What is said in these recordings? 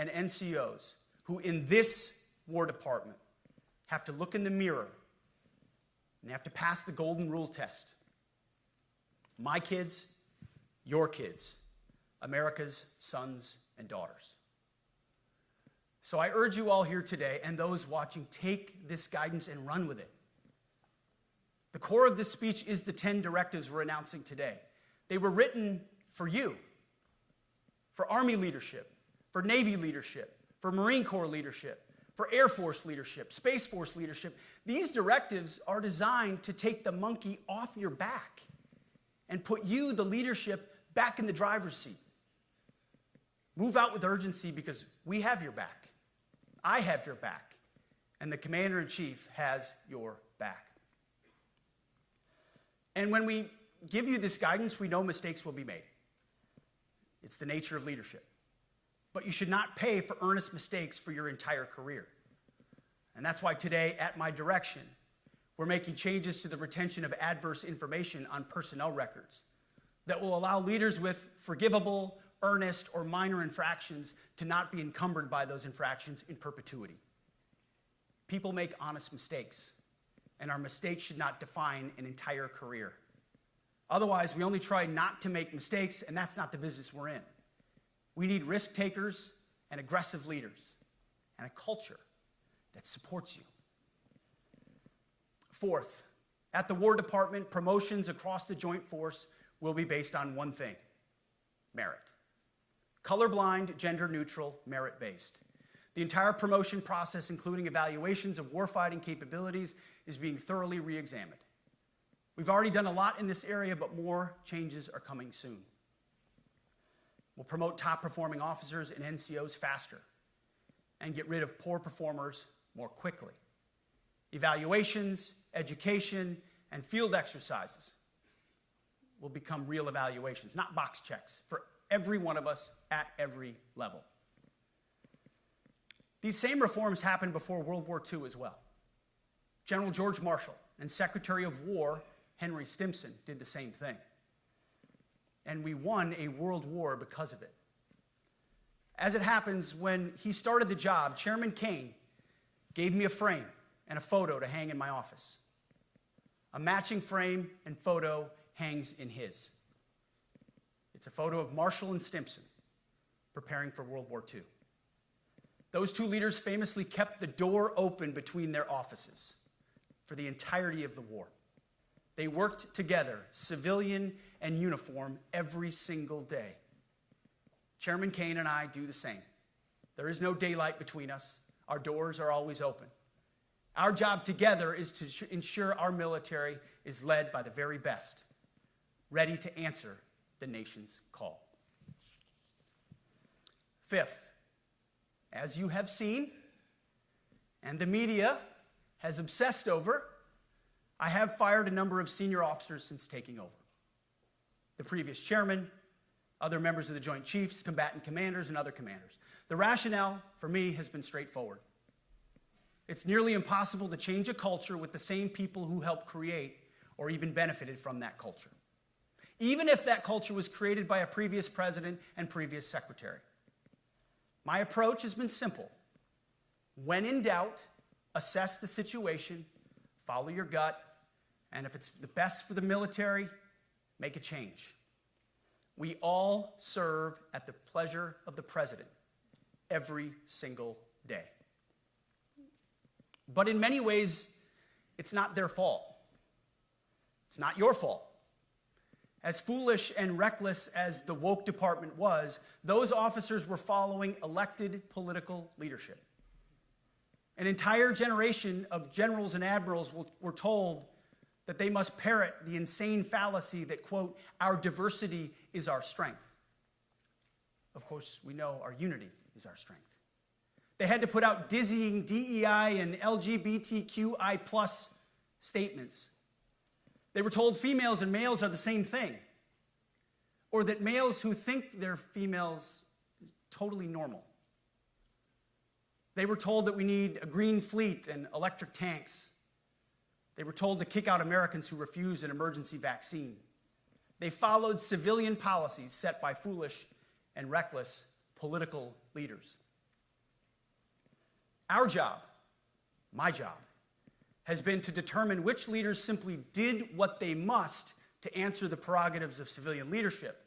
and NCOs who in this War Department have to look in the mirror and have to pass the golden rule test. My kids, your kids, America's sons and daughters. So I urge you all here today and those watching, take this guidance and run with it. The core of this speech is the 10 directives we're announcing today. They were written for you, for Army leadership, for Navy leadership, for Marine Corps leadership, for Air Force leadership, Space Force leadership. These directives are designed to take the monkey off your back and put you, the leadership, back in the driver's seat. Move out with urgency because we have your back. I have your back. And the Commander-in-Chief has your back. And when we give you this guidance, we know mistakes will be made. It's the nature of leadership. But you should not pay for earnest mistakes for your entire career. And that's why today, at my direction, we're making changes to the retention of adverse information on personnel records that will allow leaders with forgivable, earnest, or minor infractions to not be encumbered by those infractions in perpetuity. People make honest mistakes, and our mistakes should not define an entire career. Otherwise, we only try not to make mistakes, and that's not the business we're in. We need risk takers and aggressive leaders and a culture that supports you. Fourth, at the War Department, promotions across the Joint Force will be based on one thing: merit. Colorblind, gender-neutral, merit-based. The entire promotion process, including evaluations of warfighting capabilities, is being thoroughly re-examined. We've already done a lot in this area, but more changes are coming soon. We'll promote top-performing officers and NCOs faster and get rid of poor performers more quickly. Evaluations, education, and field exercises will become real evaluations, not box checks, for every one of us at every level. These same reforms happened before World War II as well. General George Marshall and Secretary of War Henry Stimson did the same thing. And we won a world war because of it. As it happens, when he started the job, Chairman Kane gave me a frame and a photo to hang in my office. A matching frame and photo hangs in his. It's a photo of Marshall and Stimson preparing for World War II. Those two leaders famously kept the door open between their offices for the entirety of the war. They worked together, civilian and uniform, every single day. Chairman Kane and I do the same. There is no daylight between us. Our doors are always open. Our job together is to ensure our military is led by the very best, ready to answer the nation's call. Fifth, as you have seen, and the media has obsessed over, I have fired a number of senior officers since taking over. The previous chairman, other members of the Joint Chiefs, combatant commanders, and other commanders. The rationale for me has been straightforward. It's nearly impossible to change a culture with the same people who helped create or even benefited from that culture, even if that culture was created by a previous president and previous secretary. My approach has been simple. When in doubt, assess the situation, follow your gut, and if it's the best for the military, make a change. We all serve at the pleasure of the president every single day. But in many ways, it's not their fault. It's not your fault. As foolish and reckless as the woke department was, those officers were following elected political leadership. An entire generation of generals and admirals were told that they must parrot the insane fallacy that, quote, our diversity is our strength. Of course, we know our unity is our strength. They had to put out dizzying DEI and LGBTQI+ statements. They were told females and males are the same thing, or that males who think they're females is totally normal. They were told that we need a green fleet and electric tanks. They were told to kick out Americans who refuse an emergency vaccine. They followed civilian policies set by foolish and reckless political leaders. Our job, my job, has been to determine which leaders simply did what they must to answer the prerogatives of civilian leadership,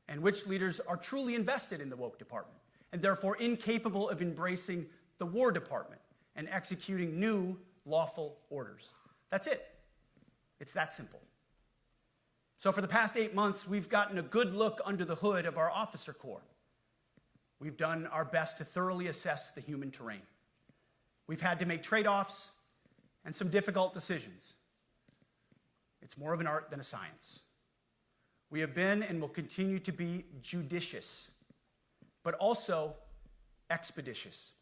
and which leaders are truly invested in the woke department, and therefore incapable of embracing the War Department and executing new lawful orders. That's it. It's that simple. So for the past 8 months, we've gotten a good look under the hood of our officer corps. We've done our best to thoroughly assess the human terrain. We've had to make trade-offs and some difficult decisions. It's more of an art than a science. We have been and will continue to be judicious, but also expeditious.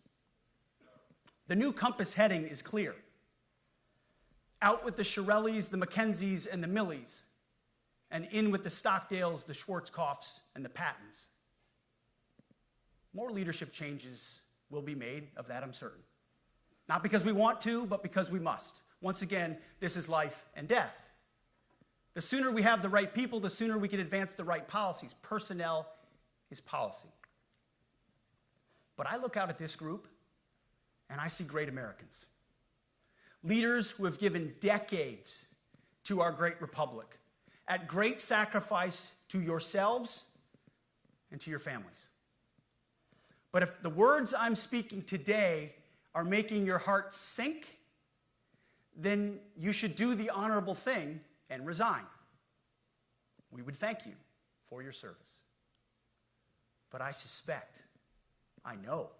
The new compass heading is clear. Out with the Shirellis, the Mackenzies, and the Millies, and in with the Stockdales, the Schwarzkopfs, and the Pattons. More leadership changes will be made, of that I'm certain. Not because we want to, but because we must. Once again, this is life and death. The sooner we have the right people, the sooner we can advance the right policies. Personnel is policy. But I look out at this group, and I see great Americans. Leaders who have given decades to our great republic, at great sacrifice to yourselves and to your families. But if the words I'm speaking today are making your heart sink, then you should do the honorable thing and resign. We would thank you for your service. But I suspect, I know,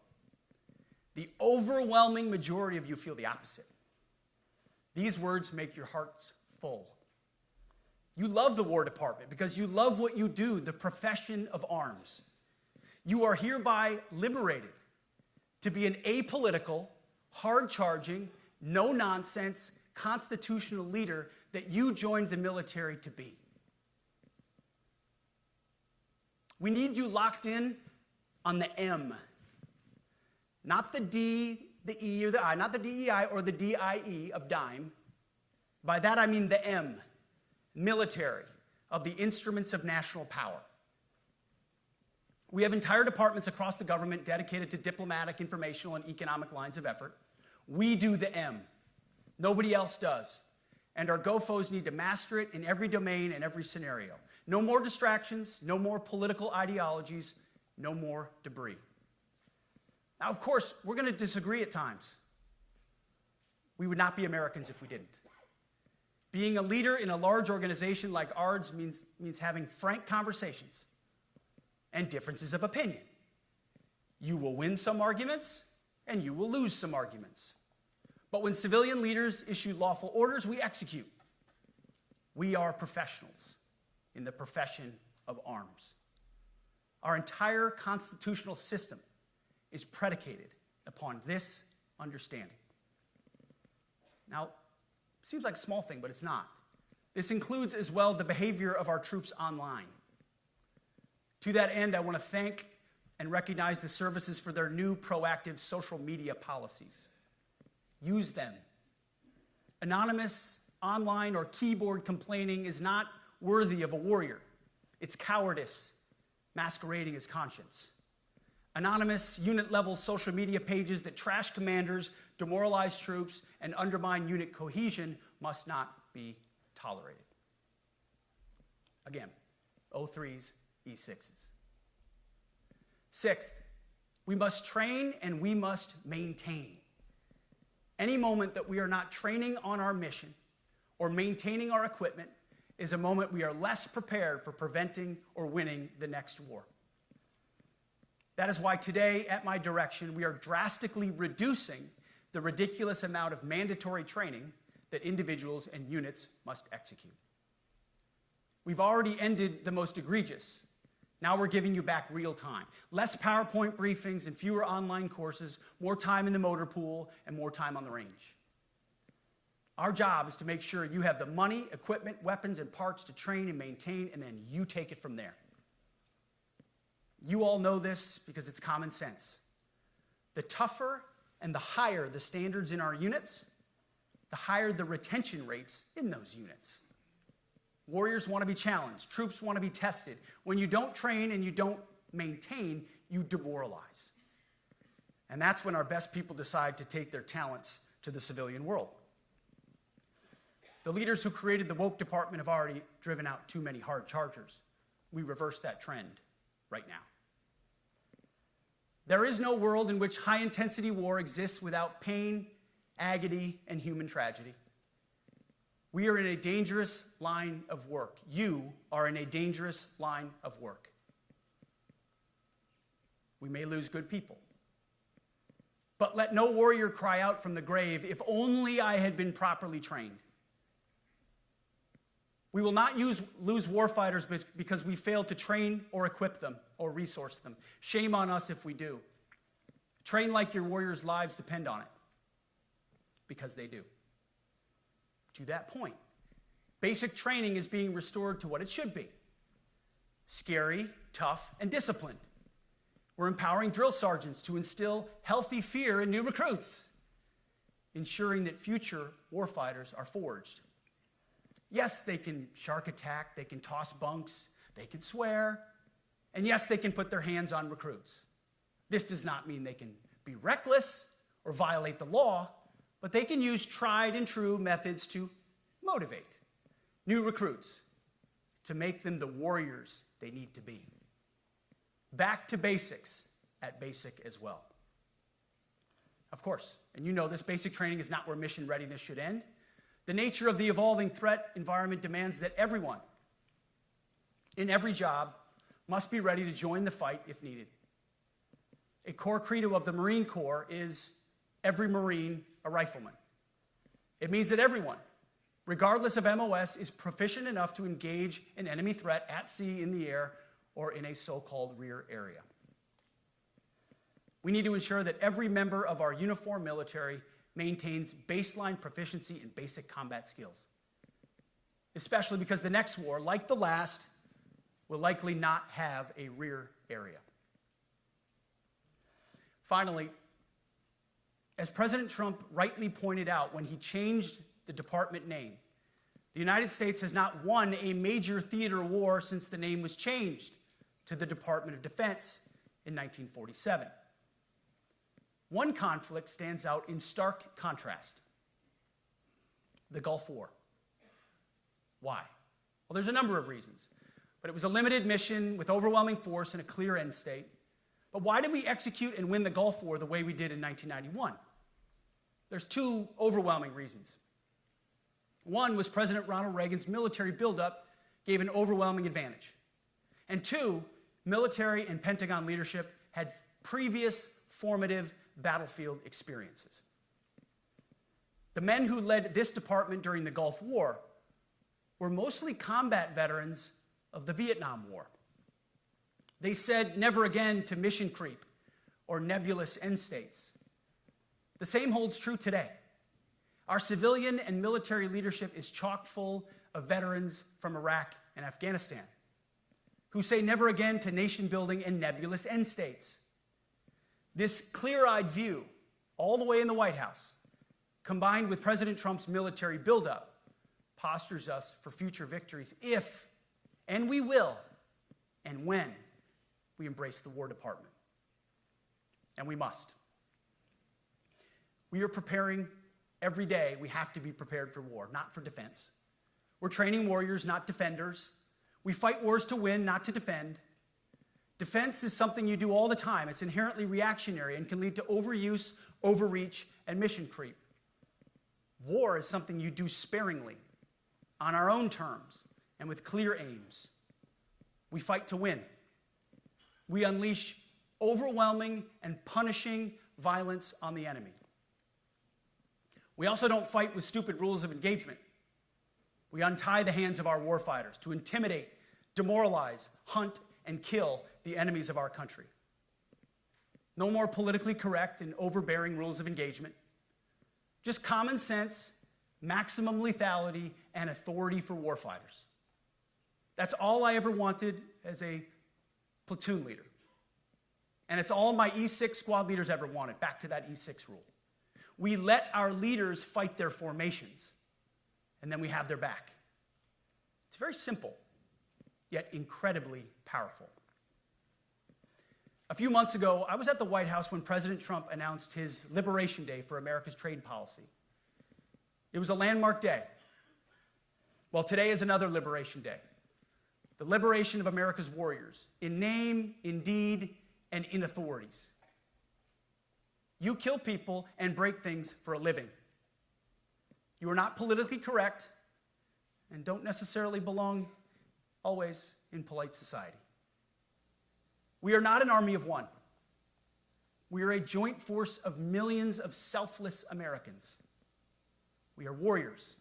the overwhelming majority of you feel the opposite. These words make your hearts full. You love the War Department because you love what you do, the profession of arms. You are hereby liberated to be an apolitical, hard-charging, no-nonsense, constitutional leader that you joined the military to be. We need you locked in on the M, not the D, the E, or the I, not the DEI or the DIE of dime. By that I mean the M, military, of the instruments of national power. We have entire departments across the government dedicated to diplomatic, informational, and economic lines of effort. We do the M. Nobody else does. And our GOFOs need to master it in every domain and every scenario. No more distractions, no more political ideologies, no more debris. Now, of course, we're going to disagree at times. We would not be Americans if we didn't. Being a leader in a large organization like ours means having frank conversations and differences of opinion. You will win some arguments, and you will lose some arguments. But when civilian leaders issue lawful orders, we execute. We are professionals in the profession of arms. Our entire constitutional system is predicated upon this understanding. Now, it seems like a small thing, but it's not. This includes as well the behavior of our troops online. To that end, I want to thank and recognize the services for their new proactive social media policies. Use them. Anonymous, online, or keyboard complaining is not worthy of a warrior. It's cowardice masquerading as conscience. Anonymous, unit-level social media pages that trash commanders, demoralize troops, and undermine unit cohesion must not be tolerated. Again, O3s, E6s. Sixth, we must train and we must maintain. Any moment that we are not training on our mission or maintaining our equipment is a moment we are less prepared for preventing or winning the next war. That is why today, at my direction, we are drastically reducing the ridiculous amount of mandatory training that individuals and units must execute. We've already ended the most egregious. Now we're giving you back real time. Less PowerPoint briefings and fewer online courses, more time in the motor pool, and more time on the range. Our job is to make sure you have the money, equipment, weapons, and parts to train and maintain, and then you take it from there. You all know this because it's common sense. The tougher and the higher the standards in our units, the higher the retention rates in those units. Warriors want to be challenged. Troops want to be tested. When you don't train and you don't maintain, you demoralize. And that's when our best people decide to take their talents to the civilian world. The leaders who created the woke department have already driven out too many hard chargers. We reverse that trend right now. There is no world in which high-intensity war exists without pain, agony, and human tragedy. We are in a dangerous line of work. You are in a dangerous line of work. We may lose good people. But let no warrior cry out from the grave, "If only I had been properly trained." We will not lose warfighters because we failed to train or equip them or resource them. Shame on us if we do. Train like your warriors' lives depend on it, because they do. To that point, basic training is being restored to what it should be: scary, tough, and disciplined. We're empowering drill sergeants to instill healthy fear in new recruits, ensuring that future warfighters are forged. Yes, they can shark attack, they can toss bunks, they can swear, and yes, they can put their hands on recruits. This does not mean they can be reckless or violate the law, but they can use tried and true methods to motivate new recruits, to make them the warriors they need to be. Back to basics at basic as well. Of course, and you know this, basic training is not where mission readiness should end. The nature of the evolving threat environment demands that everyone, in every job, must be ready to join the fight if needed. A core credo of the Marine Corps is every Marine a rifleman. It means that everyone, regardless of MOS, is proficient enough to engage an enemy threat at sea, in the air, or in a so-called rear area. We need to ensure that every member of our uniformed military maintains baseline proficiency in basic combat skills, especially because the next war, like the last, will likely not have a rear area. Finally, as President Trump rightly pointed out when he changed the department name, the United States has not won a major theater war since the name was changed to the Department of Defense in 1947. One conflict stands out in stark contrast: the Gulf War. Why? Well, there's a number of reasons, but it was a limited mission with overwhelming force and a clear end state. But why did we execute and win the Gulf War the way we did in 1991? There's two overwhelming reasons. One was President Ronald Reagan's military buildup gave an overwhelming advantage. And two, military and Pentagon leadership had previous formative battlefield experiences. The men who led this department during the Gulf War were mostly combat veterans of the Vietnam War. They said never again to mission creep or nebulous end states. The same holds true today. Our civilian and military leadership is chock full of veterans from Iraq and Afghanistan who say never again to nation building and nebulous end states. This clear-eyed view, all the way in the White House, combined with President Trump's military buildup, postures us for future victories if, and we will, and when we embrace the War Department. And we must. We are preparing every day. We have to be prepared for war, not for defense. We're training warriors, not defenders. We fight wars to win, not to defend. Defense is something you do all the time. It's inherently reactionary and can lead to overuse, overreach, and mission creep. War is something you do sparingly, on our own terms, and with clear aims. We fight to win. We unleash overwhelming and punishing violence on the enemy. We also don't fight with stupid rules of engagement. We untie the hands of our warfighters to intimidate, demoralize, hunt, and kill the enemies of our country. No more politically correct and overbearing rules of engagement. Just common sense, maximum lethality, and authority for warfighters. That's all I ever wanted as a platoon leader. And it's all my E6 squad leaders ever wanted, back to that E6 rule. We let our leaders fight their formations, and then we have their back. It's very simple, yet incredibly powerful. A few months ago, I was at the White House when President Trump announced his Liberation Day for America's trade policy. It was a landmark day. Well, today is another Liberation Day. The liberation of America's warriors, in name, in deed, and in authorities. You kill people and break things for a living. You are not politically correct and don't necessarily belong always in polite society. We are not an army of one. We are a joint force of millions of selfless Americans. We are warriors.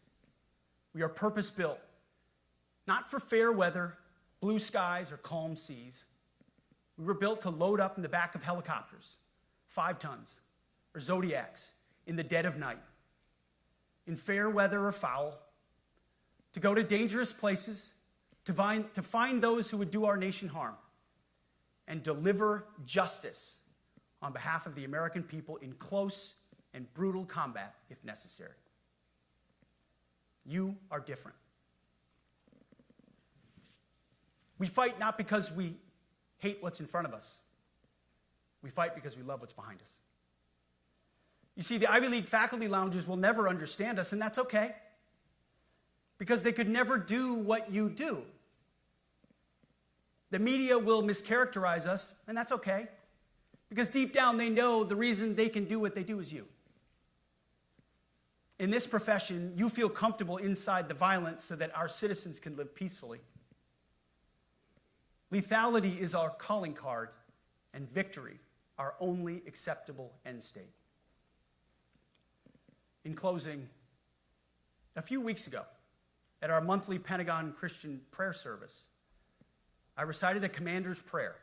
We are purpose-built, not for fair weather, blue skies, or calm seas. We were built to load up in the back of helicopters, 5 tons, or Zodiacs, in the dead of night, in fair weather or foul, to go to dangerous places, to find those who would do our nation harm, and deliver justice on behalf of the American people in close and brutal combat if necessary. You are different. We fight not because we hate what's in front of us. We fight because we love what's behind us. You see, the Ivy League faculty lounges will never understand us, and that's okay, because they could never do what you do. The media will mischaracterize us, and that's okay, because deep down they know the reason they can do what they do is you. In this profession, you feel comfortable inside the violence so that our citizens can live peacefully. Lethality is our calling card, and victory our only acceptable end state. In closing, a few weeks ago, at our monthly Pentagon Christian prayer service, I recited a commander's prayer.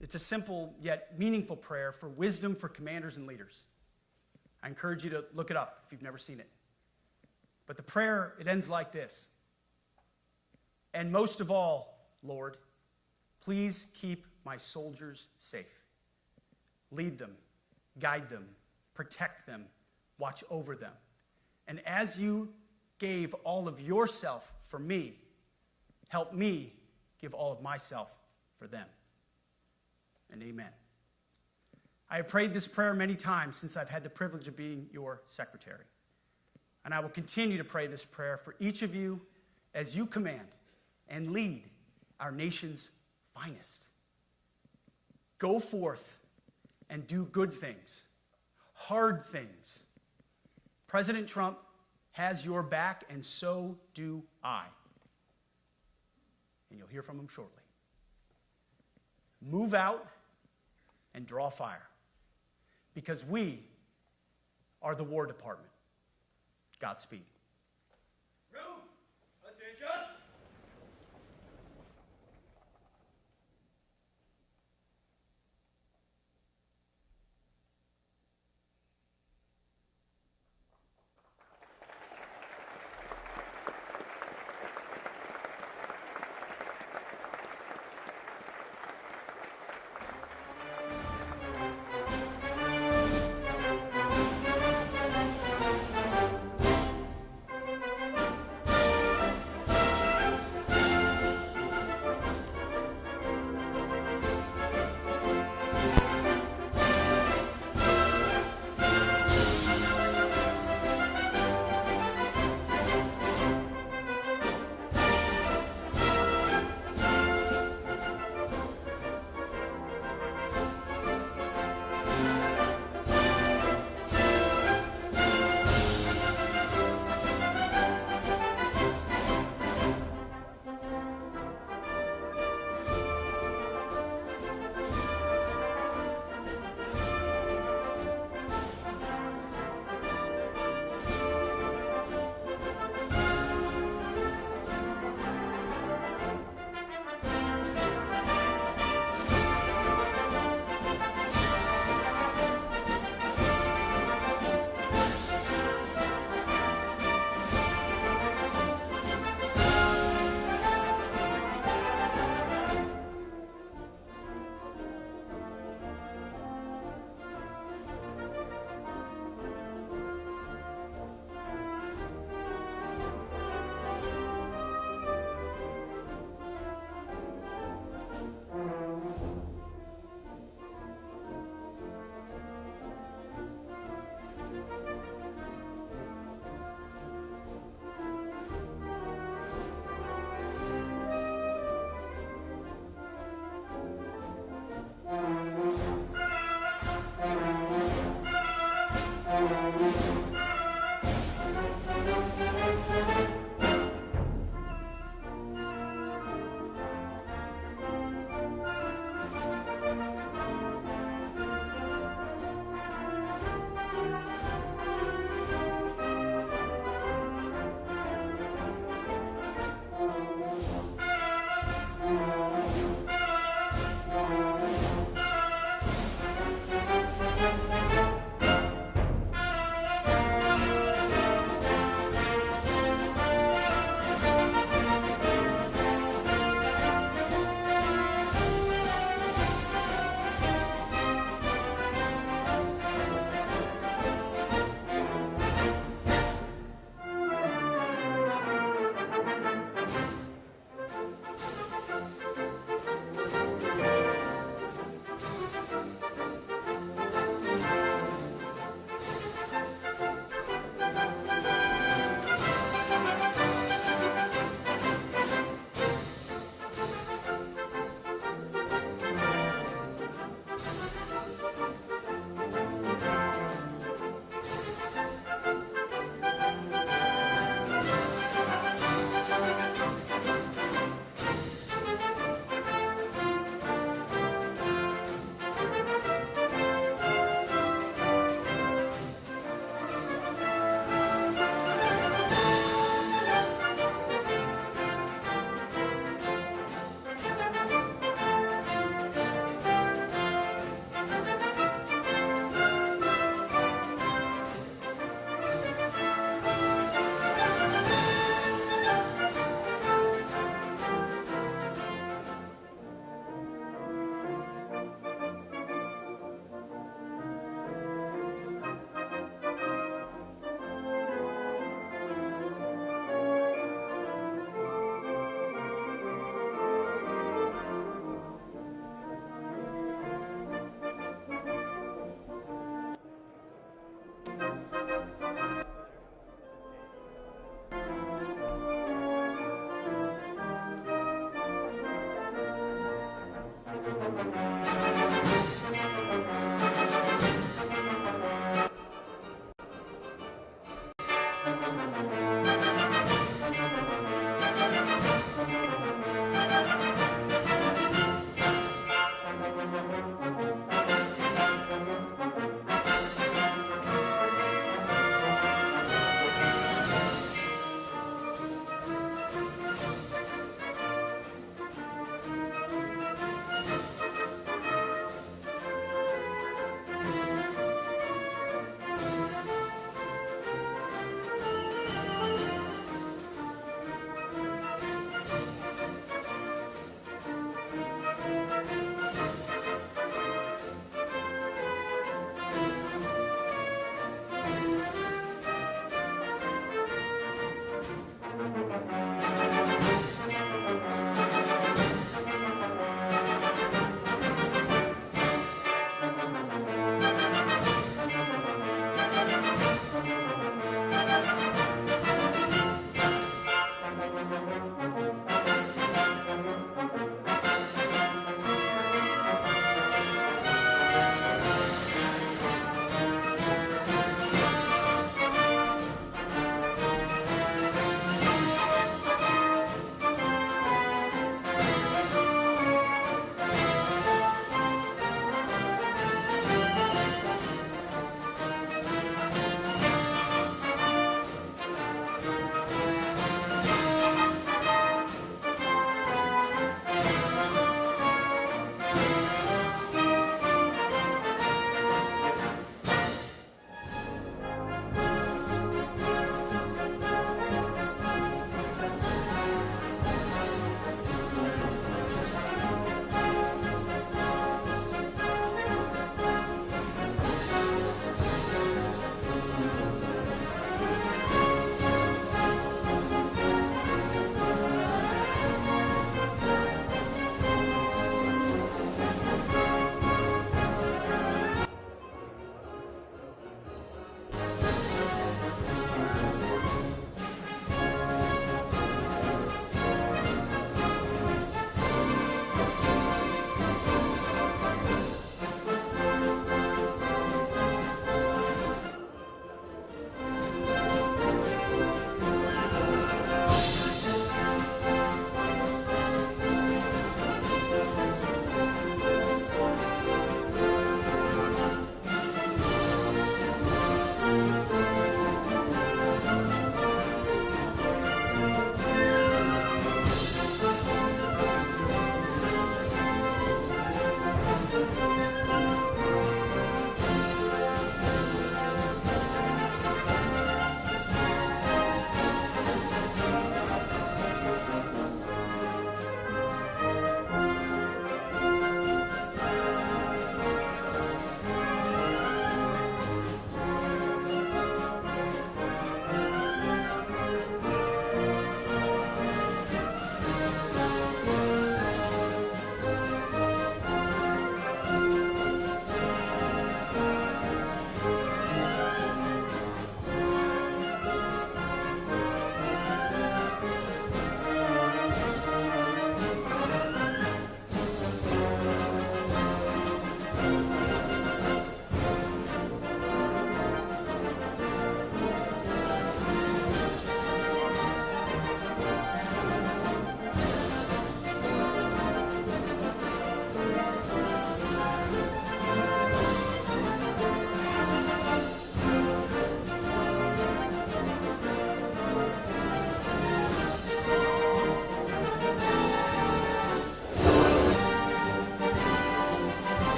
It's a simple yet meaningful prayer for wisdom for commanders and leaders. I encourage you to look it up if you've never seen it. But the prayer, it ends like this. And most of all, Lord, please keep my soldiers safe. Lead them, guide them, protect them, watch over them. And as you gave all of yourself for me, help me give all of myself for them. And amen. I have prayed this prayer many times since I've had the privilege of being your secretary. And I will continue to pray this prayer for each of you as you command and lead our nation's finest. Go forth and do good things, hard things. President Trump has your back, and so do I. And you'll hear from him shortly. Move out and draw fire, because we are the War Department. Godspeed. Room, attention.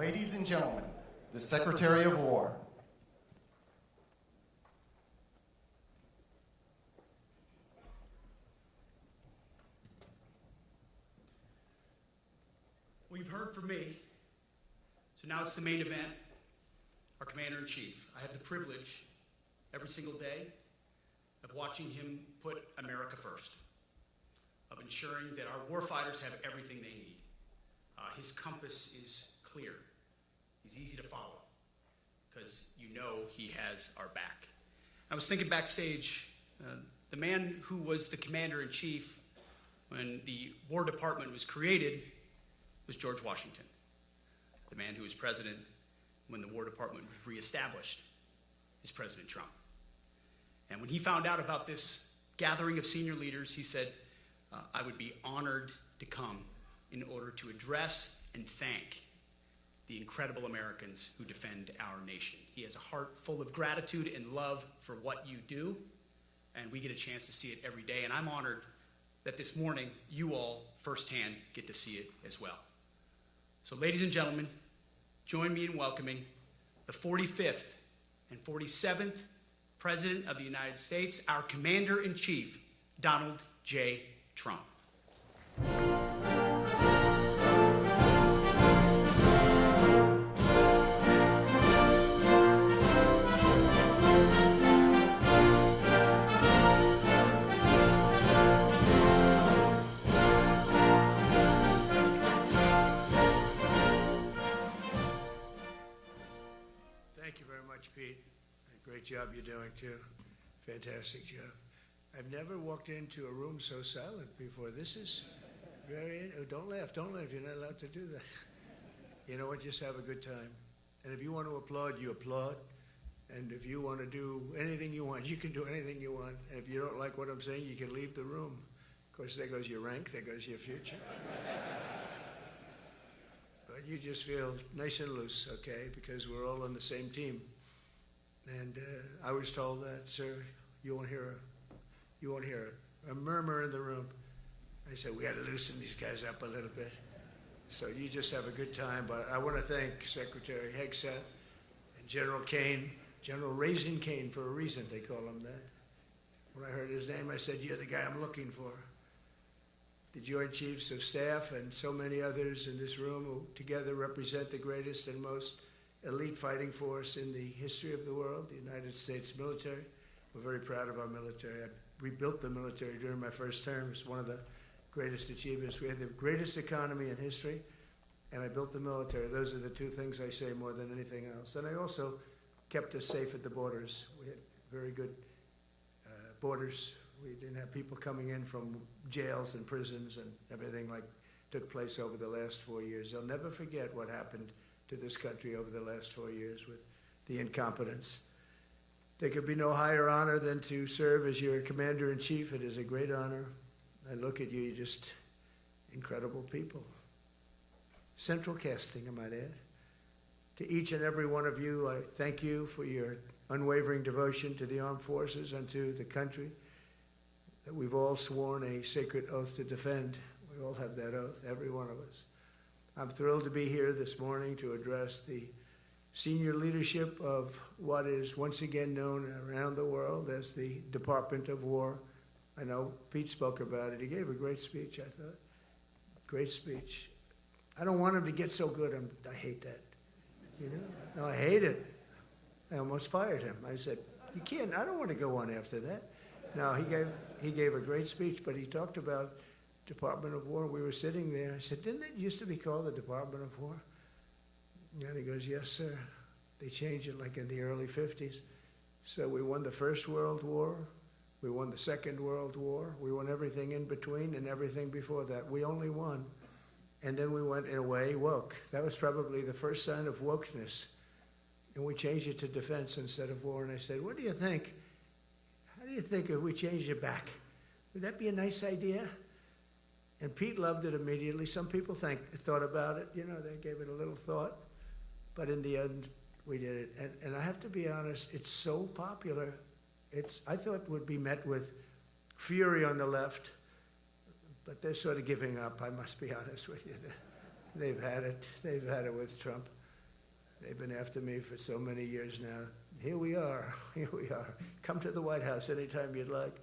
Ladies and gentlemen, the Secretary of War. Well, you've heard from me, so now it's the main event, our Commander-in-Chief. I have the privilege every single day of watching him put America first, of ensuring that our warfighters have everything they need. His compass is clear. He's easy to follow because you know he has our back. I was thinking backstage, the man who was the Commander-in-Chief when the War Department was created was George Washington. The man who was president when the War Department was reestablished is President Trump. And when he found out about this gathering of senior leaders, he said, I would be honored to come in order to address and thank the incredible Americans who defend our nation. He has a heart full of gratitude and love for what you do, and we get a chance to see it every day. And I'm honored that this morning you all firsthand get to see it as well. So ladies and gentlemen, join me in welcoming the 45th and 47th President of the United States, our Commander-in-Chief, Donald J. Trump. Thank you very much, Pete. Great job you're doing, too. Fantastic job. I've never walked into a room so silent before. This is very, oh, don't laugh, you're not allowed to do that. You know what, just have a good time. And if you want to applaud, you applaud. And if you want to do anything you want, you can do anything you want. And if you don't like what I'm saying, you can leave the room. Of course, there goes your rank, there goes your future. But you just feel nice and loose, okay, because we're all on the same team. And I was told that, sir, you won't hear a murmur in the room. I said, we got to loosen these guys up a little bit. So you just have a good time. But I want to thank Secretary Hegseth and General Kane, General Raisin Kane for a reason, they call him that. When I heard his name, I said, you're the guy I'm looking for. The Joint Chiefs of Staff and so many others in this room who together represent the greatest and most elite fighting force in the history of the world, the United States military. We're very proud of our military. I rebuilt the military during my first term. It's one of the greatest achievements. We had the greatest economy in history, and I built the military. Those are the two things I say more than anything else. And I also kept us safe at the borders. We had very good borders. We didn't have people coming in from jails and prisons and everything like took place over the last 4 years. They'll never forget what happened to this country over the last 4 years with the incompetence. There could be no higher honor than to serve as your Commander-in-Chief. It is a great honor. I look at you, you're just incredible people. Central casting, I might add. To each and every one of you, I thank you for your unwavering devotion to the armed forces and to the country that we've all sworn a sacred oath to defend. We all have that oath, every one of us. I'm thrilled to be here this morning to address the senior leadership of what is once again known around the world as the Department of War. I know Pete spoke about it. He gave a great speech, I thought. Great speech. I don't want him to get so good. I hate that. You know? No, I hate it. I almost fired him. I said, you can't, I don't want to go on after that. No, he gave a great speech, but he talked about Department of War. We were sitting there. I said, didn't it used to be called the Department of War? And he goes, yes, sir. They changed it like in the early 50s. So we won the First World War. We won the Second World War. We won everything in between and everything before that. We only won. And then we went, in a way, woke. That was probably the first sign of wokeness. And we changed it to defense instead of war. And I said, what do you think? How do you think if we changed it back? Would that be a nice idea? And Pete loved it immediately. Some people thought about it. You know, they gave it a little thought. But in the end, we did it. And I have to be honest, it's so popular. I thought it would be met with fury on the left. But they're sort of giving up, I must be honest with you. They've had it. They've had it with Trump. been after me for so many years now. Here we are. Here we are. Come to the White House anytime you'd like.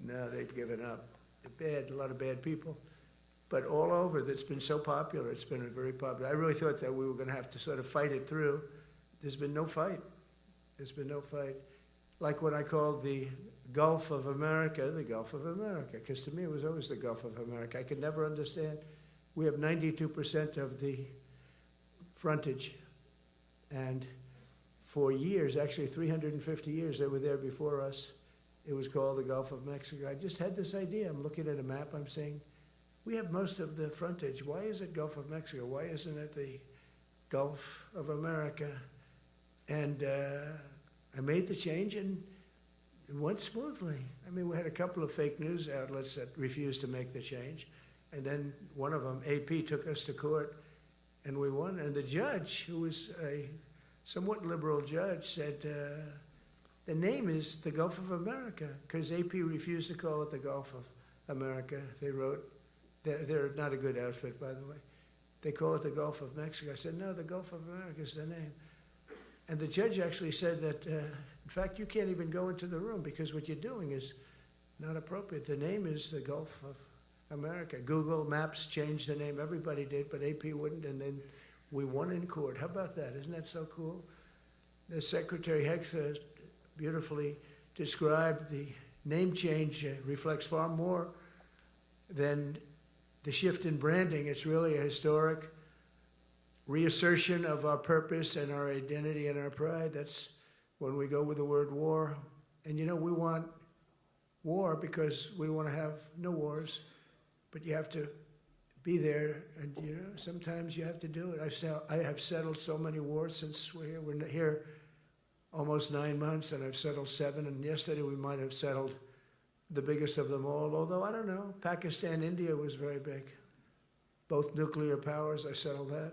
No, they've given up. They're bad, a lot of bad people. But all over, that's been so popular. It's been very popular. I really thought that we were going to have to sort of fight it through. There's been no fight. There's been no fight. Like what I called the Gulf of America, the Gulf of America, because to me it was always the Gulf of America. I could never understand. We have 92% of the frontage, and for years, actually 350 years, they were there before us. It was called the Gulf of Mexico. I just had this idea. I'm looking at a map. I'm saying, we have most of the frontage. Why is it Gulf of Mexico? Why isn't it the Gulf of America? And I made the change, and it went smoothly. I mean, we had a couple of fake news outlets that refused to make the change. And then one of them, AP, took us to court, and we won. And the judge, who was a somewhat liberal judge, said, the name is the Gulf of America, because AP refused to call it the Gulf of America. They wrote, they're not a good outfit, by the way. They call it the Gulf of Mexico. I said, no, the Gulf of America is the name. And the judge actually said that, in fact, you can't even go into the room because what you're doing is not appropriate. The name is the Gulf of America. Google Maps changed the name. Everybody did, but AP wouldn't, and then we won in court. How about that? Isn't that so cool? The Secretary Hegseth beautifully described the name change reflects far more than the shift in branding. It's really a historic reassertion of our purpose and our identity and our pride. That's when we go with the word war. And you know, we want war because we want to have no wars, but you have to be there, and you know, sometimes you have to do it. I have settled so many wars since we're here. We're here almost 9 months, and I've settled 7, and yesterday we might have settled the biggest of them all, although I don't know, Pakistan, India was very big. Both nuclear powers, I settled that.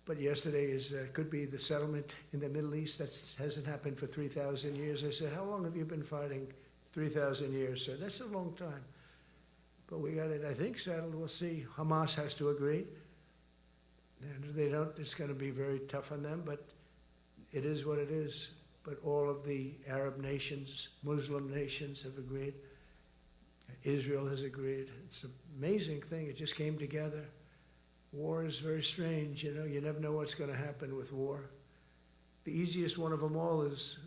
But yesterday could be the settlement in the Middle East. That hasn't happened for 3,000 years. I said, how long have you been fighting? 3,000 years. So that's a long time. But we got it, I think, settled. We'll see. Hamas has to agree. And if they don't, it's going to be very tough on them. But it is what it is. But all of the Arab nations, Muslim nations have agreed. Israel has agreed. It's an amazing thing. It just came together. War is very strange, you know. You never know what's going to happen with war. The easiest one of them all is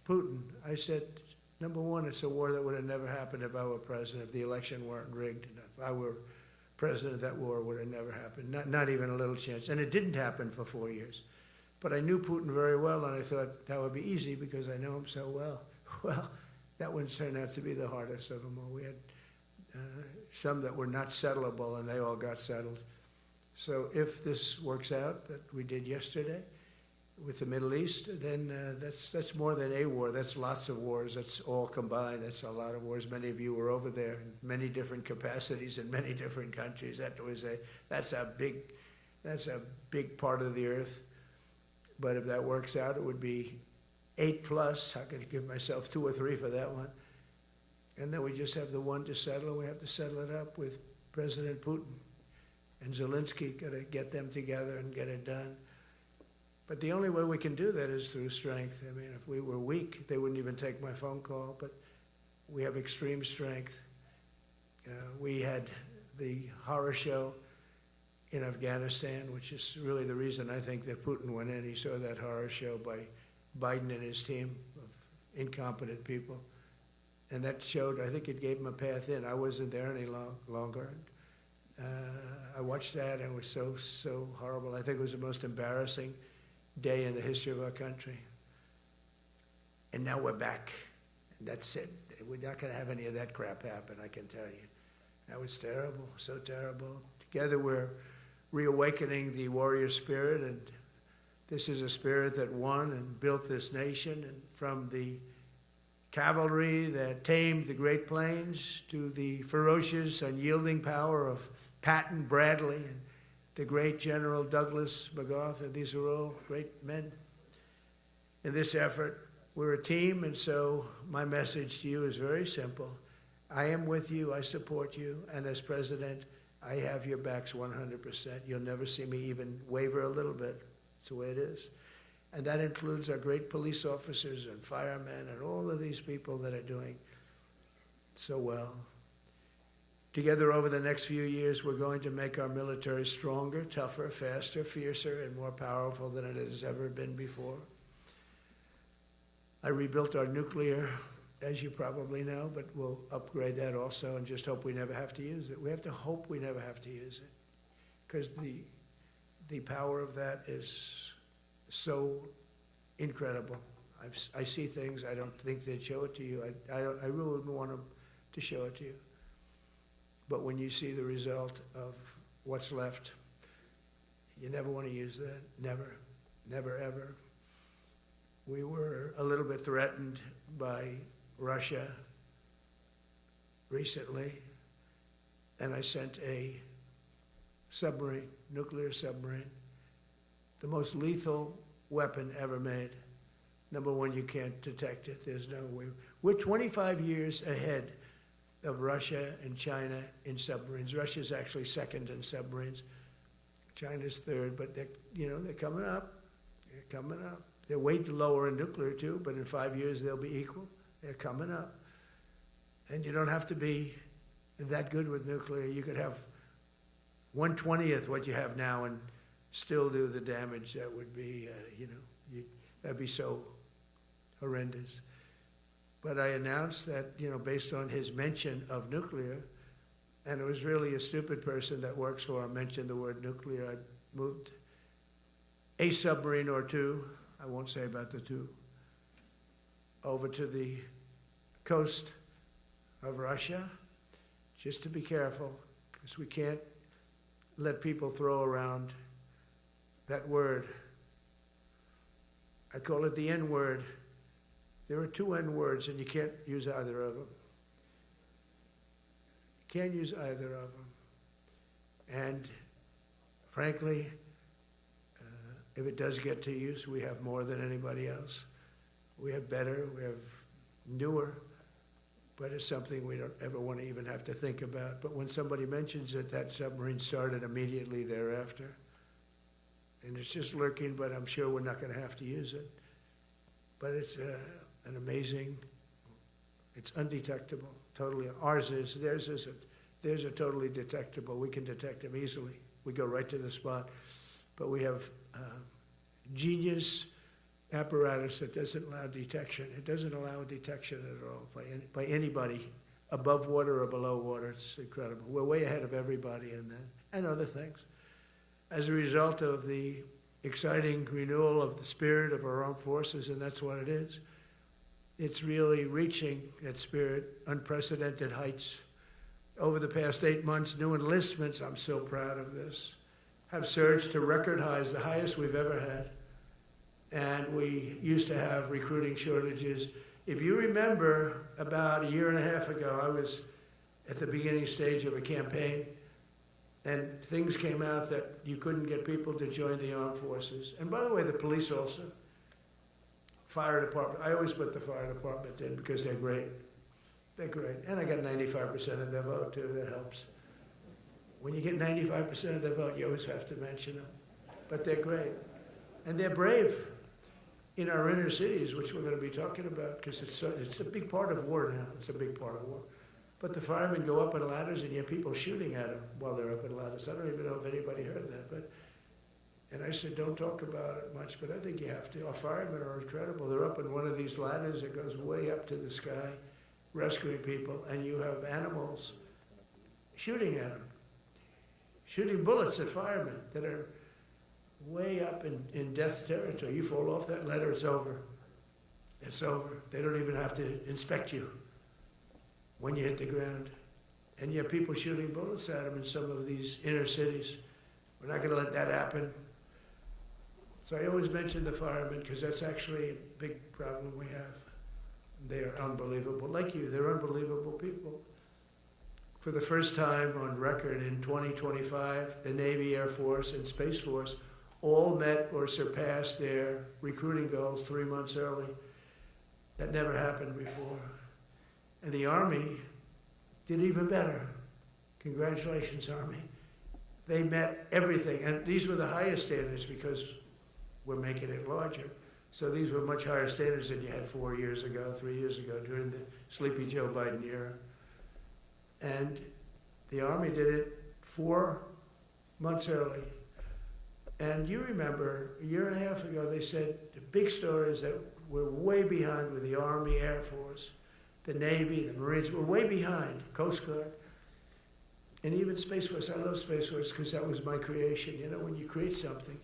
Putin. I said, number one, it's a war that would have never happened if I were president, if the election weren't rigged. If I were president, that war would have never happened. Not even a little chance. And it didn't happen for 4 years. But I knew Putin very well, and I thought that would be easy because I know him so well. Well, that one turned out to be the hardest of them all. We had some that were not settlable, and they all got settled. So if this works out, that we did yesterday with the Middle East, then that's more than a war. That's lots of wars. That's all combined. That's a lot of wars. Many of you were over there in many different capacities in many different countries. That's a big part of the earth. But if that works out, it would be 8+. I could give myself 2 or 3 for that one. And then we just have the one to settle. We have to settle it up with President Putin. And Zelensky, got to get them together and get it done. But the only way we can do that is through strength. I mean, if we were weak, they wouldn't even take my phone call. But we have extreme strength. We had the horror show in Afghanistan, which is really the reason I think that Putin went in. He saw that horror show by Biden and his team of incompetent people. And that showed, I think it gave him a path in. I wasn't there any longer. I watched that, and it was so horrible. I think it was the most embarrassing day in the history of our country. And now we're back. And that's it. We're not going to have any of that crap happen, I can tell you. That was terrible, so terrible. Together we're reawakening the warrior spirit, and this is a spirit that won and built this nation, and from the cavalry that tamed the Great Plains to the ferocious, unyielding power of Patton, Bradley, and the great General Douglas MacArthur. These are all great men. In this effort, we're a team, and so my message to you is very simple. I am with you, I support you, and as president, I have your backs 100%. You'll never see me even waver a little bit. It's the way it is. And that includes our great police officers and firemen and all of these people that are doing so well. Together over the next few years, we're going to make our military stronger, tougher, faster, fiercer, and more powerful than it has ever been before. I rebuilt our nuclear, as you probably know, but we'll upgrade that also and just hope we never have to use it. We have to hope we never have to use it, because the power of that is so incredible. I see things, I don't think they'd show it to you. I really wouldn't want them to show it to you. But when you see the result of what's left, you never want to use that. Never, never, ever. We were a little bit threatened by Russia recently, and I sent a submarine, nuclear submarine, the most lethal weapon ever made. Number one, you can't detect it. There's no way. We're 25 years ahead of Russia and China in submarines. Russia's actually second in submarines. China's third, but they're coming up. They're coming up. They're way lower in nuclear too, but in 5 years they'll be equal. They're coming up. And you don't have to be that good with nuclear. You could have 1/20th what you have now and still do the damage that would be, that'd be so horrendous. But I announced that, based on his mention of nuclear, and it was really a stupid person that works for him mentioned the word nuclear, I moved a submarine or two, I won't say about the two, over to the coast of Russia, just to be careful, because we can't let people throw around that word. I call it the N-word. There are two N-words, and you can't use either of them. You can't use either of them. And frankly, if it does get to use, we have more than anybody else. We have better, we have newer, but it's something we don't ever want to even have to think about. But when somebody mentions it, that submarine started immediately thereafter. And it's just lurking, but I'm sure we're not going to have to use it. But it's an amazing, it's undetectable, totally. Ours is, theirs isn't. Theirs are totally detectable. We can detect them easily. We go right to the spot. But we have genius apparatus that doesn't allow detection. It doesn't allow detection at all by anybody above water or below water. It's incredible. We're way ahead of everybody in that, and other things. As a result of the exciting renewal of the spirit of our armed forces, and that's what it is. It's really reaching that spirit, unprecedented heights. Over the past 8 months, new enlistments, I'm so proud of this, have surged to record highs, the highest we've ever had. And we used to have recruiting shortages. If you remember, about a year and a half ago, I was at the beginning stage of a campaign, and things came out that you couldn't get people to join the armed forces. And by the way, the police also. Fire department, I always put the fire department in because they're great. They're great. And I got 95% of their vote too, that helps. When you get 95% of their vote, you always have to mention them. But they're great. And they're brave in our inner cities, which we're going to be talking about, because it's a big part of war now. It's a big part of war. But the firemen go up in ladders and you have people shooting at them while they're up in ladders. I don't even know if anybody heard that. And I said, don't talk about it much, but I think you have to. Our firemen are incredible. They're up in one of these ladders that goes way up to the sky, rescuing people, and you have animals shooting at them, shooting bullets at firemen that are way up in death territory. You fall off that ladder, it's over. It's over. They don't even have to inspect you when you hit the ground. And you have people shooting bullets at them in some of these inner cities. We're not going to let that happen. So I always mention the firemen because that's actually a big problem we have. They are unbelievable. Like you, they're unbelievable people. For the first time on record in 2025, the Navy, Air Force, and Space Force all met or surpassed their recruiting goals 3 months early. That never happened before. And the Army did even better. Congratulations, Army. They met everything. And these were the highest standards because we're making it larger. So these were much higher standards than you had 4 years ago, 3 years ago, during the Sleepy Joe Biden era. And the Army did it 4 months early. And you remember, a year and a half ago, they said the big story is that we're way behind with the Army, Air Force, the Navy, the Marines. We're way behind, Coast Guard. And even Space Force. I love Space Force because that was my creation. You know, when you create something,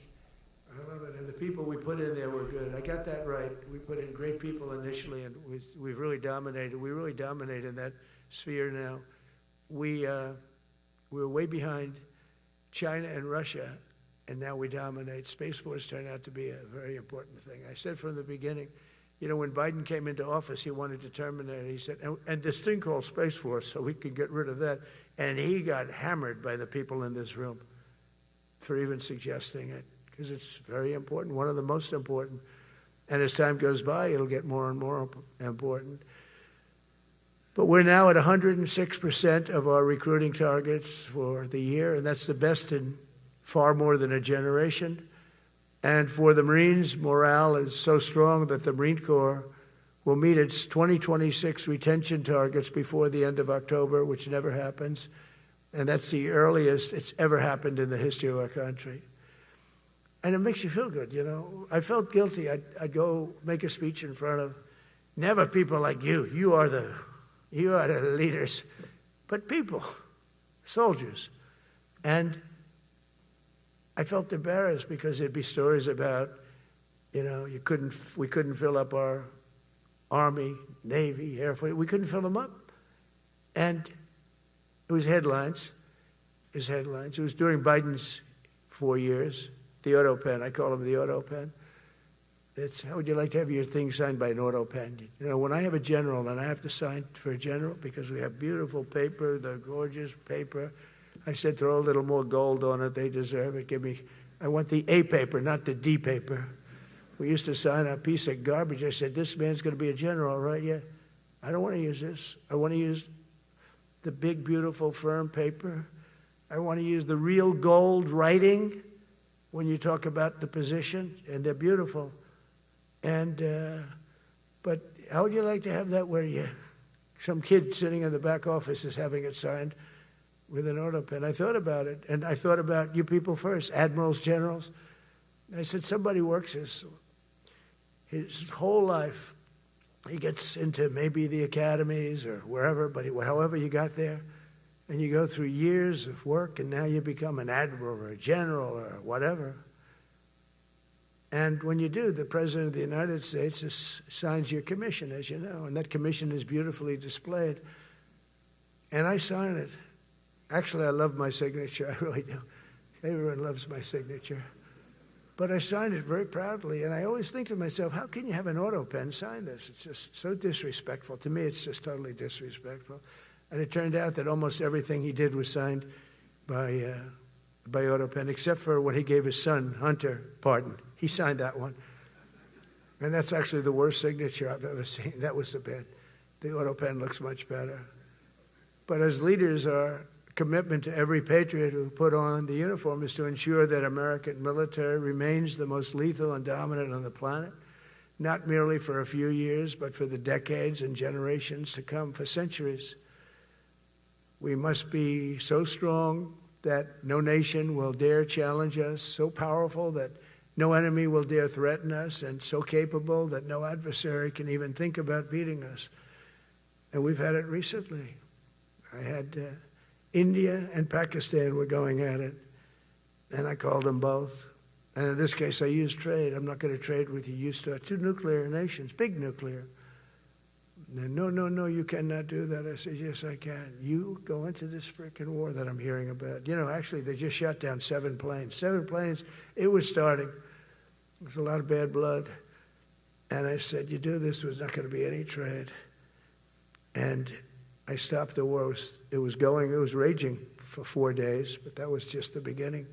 I love it. And the people we put in there were good. I got that right. We put in great people initially, and we've really dominated. We really dominate in that sphere now. We're way behind China and Russia, and now we dominate. Space Force turned out to be a very important thing. I said from the beginning, you know, when Biden came into office, he wanted to terminate it. He said, and this thing called Space Force, so we could get rid of that. And he got hammered by the people in this room for even suggesting it, because it's very important, one of the most important. And as time goes by, it'll get more and more important. But we're now at 106% of our recruiting targets for the year, and that's the best in far more than a generation. And for the Marines, morale is so strong that the Marine Corps will meet its 2026 retention targets before the end of October, which never happens. And that's the earliest it's ever happened in the history of our country. And it makes you feel good, you know. I felt guilty. I'd go make a speech in front of never people like you. You are the leaders, but people, soldiers. And I felt embarrassed because there'd be stories about, you know, we couldn't fill up our Army, Navy, Air Force. We couldn't fill them up. And it was headlines. It was during Biden's 4 years, the auto pen. I call him the auto pen. It's, how would you like to have your thing signed by an auto pen? You know, when I have a general and I have to sign for a general because we have beautiful paper, the gorgeous paper, I said, throw a little more gold on it. They deserve it. I want the A paper, not the D paper. We used to sign a piece of garbage. I said, this man's going to be a general, right? Yeah. I don't want to use this. I want to use the big, beautiful, firm paper. I want to use the real gold writing when you talk about the position, and they're beautiful. And, but how would you like to have that where some kid sitting in the back office is having it signed with an auto pen? I thought about it, and I thought about you people first, admirals, generals. I said, somebody works his whole life. He gets into maybe the academies or wherever, but however you got there, and you go through years of work, and now you become an admiral or a general or whatever. And when you do, the President of the United States signs your commission, as you know, and that commission is beautifully displayed. And I sign it. Actually, I love my signature. I really do. Everyone loves my signature. But I signed it very proudly, and I always think to myself, how can you have an auto pen sign this? It's just so disrespectful. To me, it's just totally disrespectful. And it turned out that almost everything he did was signed by auto pen, except for when he gave his son, Hunter, pardon. He signed that one. And that's actually the worst signature I've ever seen. That was the bad. The auto pen looks much better. But as leaders, our commitment to every patriot who put on the uniform is to ensure that American military remains the most lethal and dominant on the planet, not merely for a few years, but for the decades and generations to come, for centuries. We must be so strong that no nation will dare challenge us, so powerful that no enemy will dare threaten us, and so capable that no adversary can even think about beating us. And we've had it recently. I had India and Pakistan were going at it, and I called them both. And in this case, I used trade. I'm not going to trade with you. Used to 2 nuclear nations, big nuclear. And no, you cannot do that. I said, yes, I can. You go into this freaking war that I'm hearing about. You know, actually, they just shot down 7 planes. 7 planes. It was starting. There was a lot of bad blood. And I said, you do this, there's not going to be any trade. And I stopped the war. It was raging for 4 days, but that was just the beginning.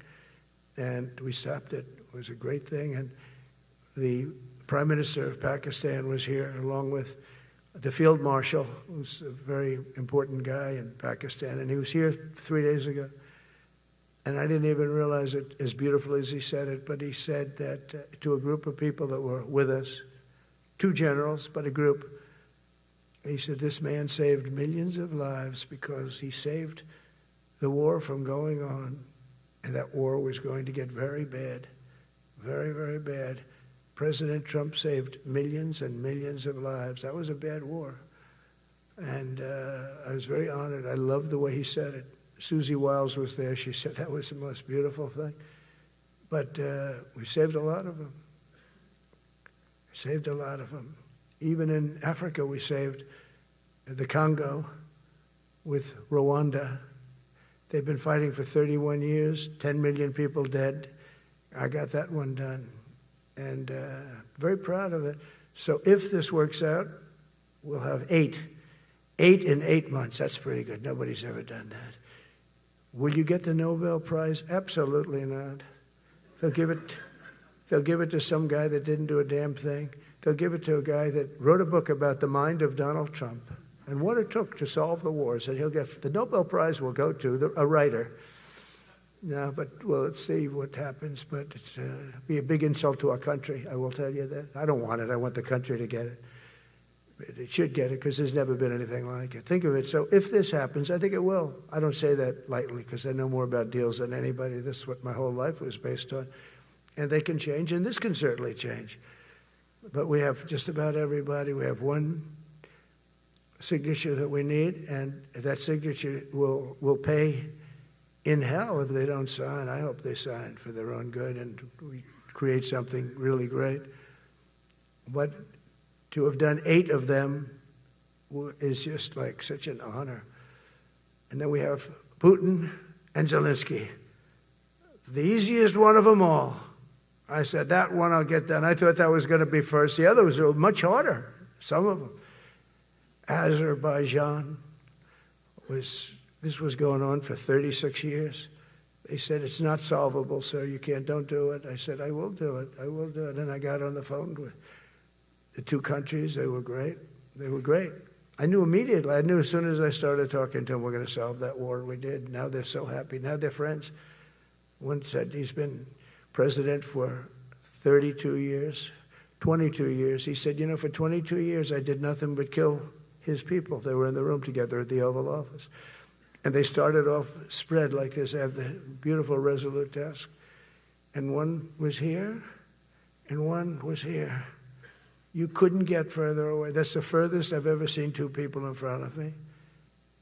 And we stopped it. It was a great thing. And the Prime Minister of Pakistan was here, along with the Field Marshal, who's a very important guy in Pakistan, and he was here 3 days ago. And I didn't even realize it as beautiful as he said it, but he said that to a group of people that were with us, 2 generals, but a group, he said, this man saved millions of lives because he saved the war from going on, and that war was going to get very bad, very, very bad. President Trump saved millions and millions of lives. That was a bad war. And I was very honored. I loved the way he said it. Susie Wiles was there. She said that was the most beautiful thing. But we saved a lot of them. Saved a lot of them. Even in Africa, we saved the Congo with Rwanda. They've been fighting for 31 years, 10 million people dead. I got that one done. And very proud of it. So if this works out, we'll have 8 in 8 months. That's pretty good. Nobody's ever done that. Will you get the Nobel Prize? Absolutely not. They'll give it to some guy that didn't do a damn thing. They'll give it to a guy that wrote a book about the mind of Donald Trump and what it took to solve the wars. And he'll get the Nobel Prize will go to a writer. No, but well, let's see what happens. But it's be a big insult to our country. I will tell you that. I don't want it. I want the country to get it. It should get it because there's never been anything like it. Think of it. So if this happens, I think it will. I don't say that lightly because I know more about deals than anybody. This is what my whole life was based on. And they can change, and this can certainly change. But we have just about everybody. We have one signature that we need, and that signature will pay in hell if they don't sign. I hope they sign for their own good and we create something really great. But to have done 8 of them is just like such an honor. And then we have Putin and Zelensky. The easiest one of them all. I said, that one I'll get done. I thought that was going to be first. The others were much harder, some of them. Azerbaijan this was going on for 36 years. They said, it's not solvable, sir. You don't do it. I said, I will do it. I will do it. And I got on the phone with the 2 countries. They were great. They were great. I knew immediately. I knew as soon as I started talking to them, we're going to solve that war. We did. Now they're so happy. Now they're friends. One said he's been president for 32 years, 22 years. He said, for 22 years, I did nothing but kill his people. They were in the room together at the Oval Office. And they started off spread like this. I have the beautiful Resolute desk. And one was here, and one was here. You couldn't get further away. That's the furthest I've ever seen 2 people in front of me.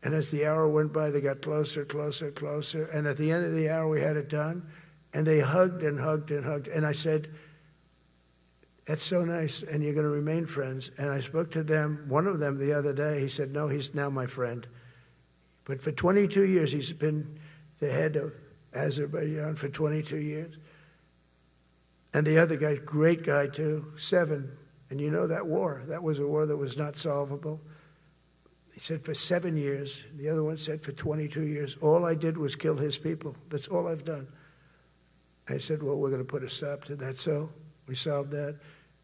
And as the hour went by, they got closer, closer, closer. And at the end of the hour, we had it done. And they hugged and hugged and hugged. And I said, that's so nice, and you're going to remain friends. And I spoke to them, one of them the other day. He said, no, he's now my friend. But for 22 years, he's been the head of Azerbaijan for 22 years. And the other guy, great guy too, 7. And you know that war, that was a war that was not solvable. He said for 7 years. The other one said for 22 years. All I did was kill his people. That's all I've done. I said, well, we're going to put a stop to that. So we solved that.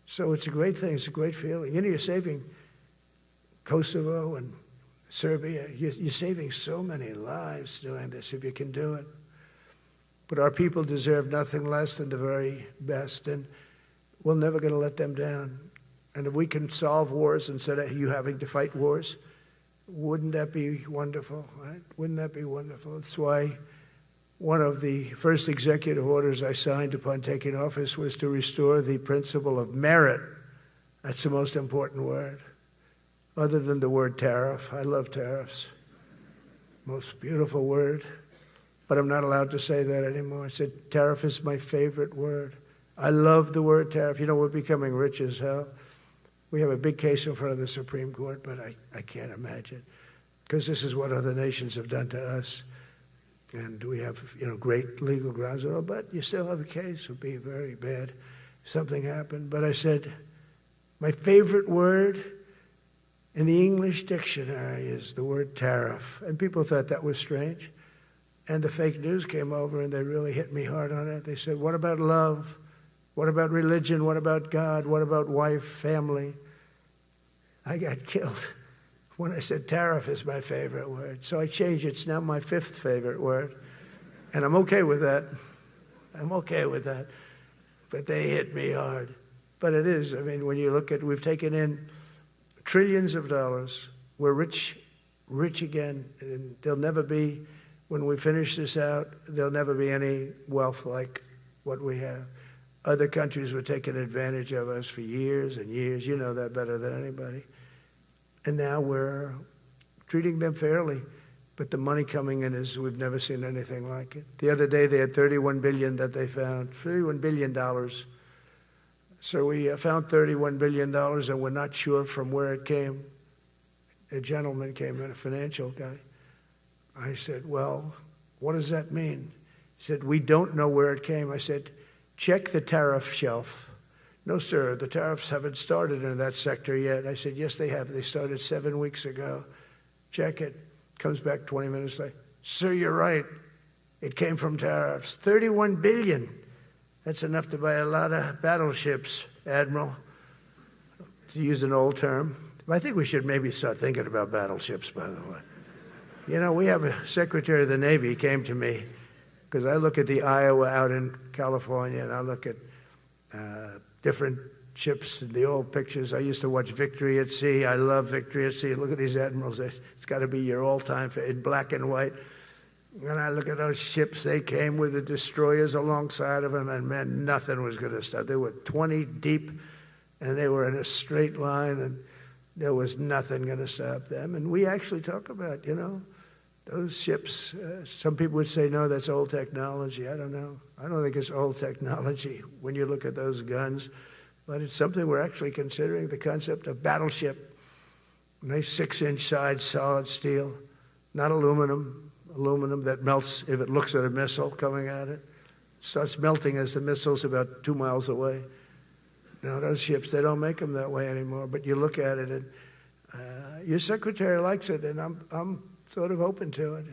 So it's a great thing. It's a great feeling. You're saving Kosovo and Serbia. You're saving so many lives doing this if you can do it. But our people deserve nothing less than the very best, and we're never going to let them down. And if we can solve wars instead of you having to fight wars, wouldn't that be wonderful, right? Wouldn't that be wonderful? That's why one of the first executive orders I signed upon taking office was to restore the principle of merit. That's the most important word, other than the word tariff. I love tariffs. Most beautiful word. But I'm not allowed to say that anymore. I said tariff is my favorite word. I love the word tariff. We're becoming rich as hell. We have a big case in front of the Supreme Court, but I can't imagine. Because this is what other nations have done to us. And we have, great legal grounds and all, but you still have a case. It would be very bad if something happened. But I said, my favorite word in the English dictionary is the word tariff. And people thought that was strange. And the fake news came over and they really hit me hard on it. They said, what about love? What about religion? What about God? What about wife, family? I got killed when I said tariff is my favorite word. So I changed it. It's now my 5th favorite word. And I'm okay with that. I'm okay with that. But they hit me hard. But it is. I mean, when you look at, we've taken in trillions of dollars. We're rich again. And there'll never be, when we finish this out, there'll never be any wealth like what we have. Other countries were taking advantage of us for years and years. You know that better than anybody. And now we're treating them fairly. But the money coming in is, we've never seen anything like it. The other day they had $31 billion that they found, $31 billion. So we found $31 billion and we're not sure from where it came. A gentleman came in, a financial guy. I said, well, what does that mean? He said, we don't know where it came. I said, check the tariff shelf. No, sir, the tariffs haven't started in that sector yet. I said, yes, they have. They started 7 weeks ago. Check it. Comes back 20 minutes later. Sir, you're right. It came from tariffs. $31 billion. That's enough to buy a lot of battleships, Admiral, to use an old term. I think we should maybe start thinking about battleships, by the way. You know, we have a Secretary of the Navy. He came to me because I look at the Iowa out in California, and I look at different ships and the old pictures. I used to watch Victory at Sea. I love Victory at Sea. Look at these admirals. It's got to be your all-time in black and white. And I look at those ships. They came with the destroyers alongside of them, and man, nothing was going to stop. They were 20 deep, and they were in a straight line, and there was nothing going to stop them. And we actually talk about, you know, those ships. Some people would say, no, that's old technology. I don't know. I don't think it's old technology when you look at those guns. But it's something we're actually considering, the concept of battleship. Nice 6-inch side, solid steel, not aluminum that melts if it looks at a missile coming at it. Starts melting as the missile's about 2 miles away. Now, those ships, they don't make them that way anymore. But you look at it, and your secretary likes it, and I'm sort of open to it.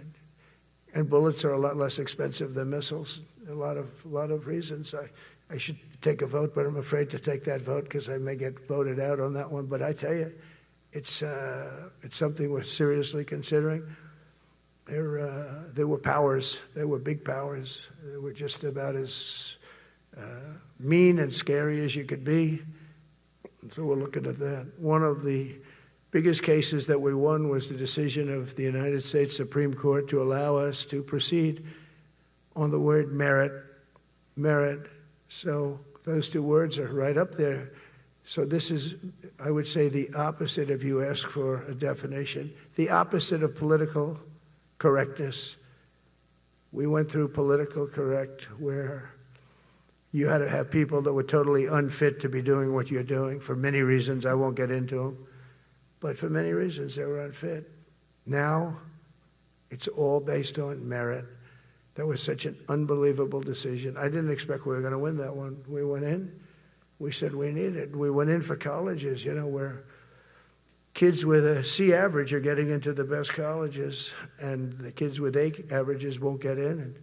And bullets are a lot less expensive than missiles. A lot of reasons. I should take a vote, but I'm afraid to take that vote because I may get voted out on that one. But I tell you, it's something we're seriously considering. There were powers. There were big powers. They were just about as mean and scary as you could be. And so we're looking at that. One of the biggest cases that we won was the decision of the United States Supreme Court to allow us to proceed on the word merit. Merit. So those two words are right up there. So this is, I would say, the opposite if you ask for a definition. The opposite of political correctness. We went through political correct where you had to have people that were totally unfit to be doing what you're doing for many reasons. I won't get into them. But for many reasons, they were unfit. Now, it's all based on merit. That was such an unbelievable decision. I didn't expect we were going to win that one. We went in. We said we need it. We went in for colleges, you know, where kids with a C average are getting into the best colleges, and the kids with A averages won't get in. And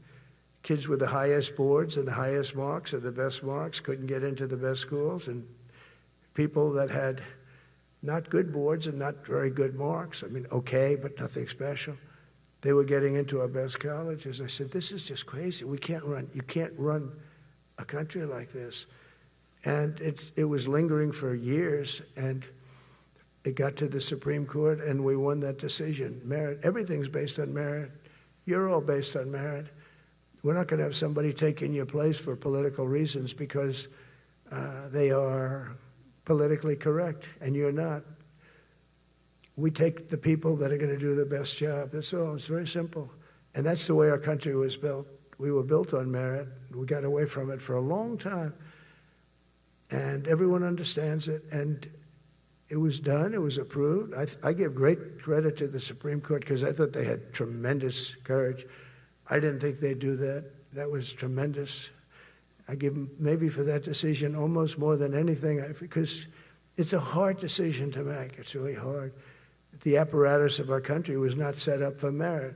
kids with the highest boards and the highest marks or the best marks couldn't get into the best schools. And people that had not good boards and not very good marks, I mean, okay, but nothing special, they were getting into our best colleges. I said, this is just crazy. You can't run a country like this. And it was lingering for years, and it got to the Supreme Court, and we won that decision. Merit, everything's based on merit. You're all based on merit. We're not going to have somebody taking your place for political reasons because they are politically correct, and you're not. We take the people that are going to do the best job. That's all. It's very simple. And that's the way our country was built. We were built on merit. We got away from it for a long time. And everyone understands it. And it was done. It was approved. I give great credit to the Supreme Court because I thought they had tremendous courage. I didn't think they'd do that. That was tremendous. I give them maybe for that decision almost more than anything because it's a hard decision to make. It's really hard. The apparatus of our country was not set up for merit.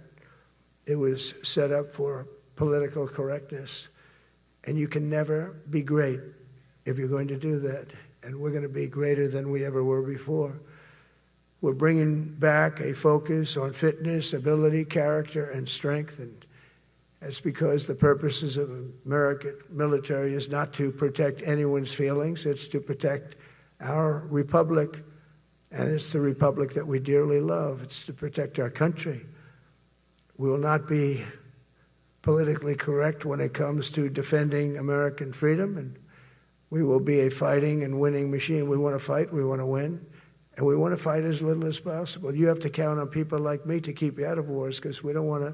It was set up for political correctness. And you can never be great if you're going to do that. And we're going to be greater than we ever were before. We're bringing back a focus on fitness, ability, character, and strength. It's because the purposes of American military is not to protect anyone's feelings. It's to protect our republic, and it's the republic that we dearly love. It's to protect our country. We will not be politically correct when it comes to defending American freedom, and we will be a fighting and winning machine. We want to fight, we want to win, and we want to fight as little as possible. You have to count on people like me to keep you out of wars, because we don't want to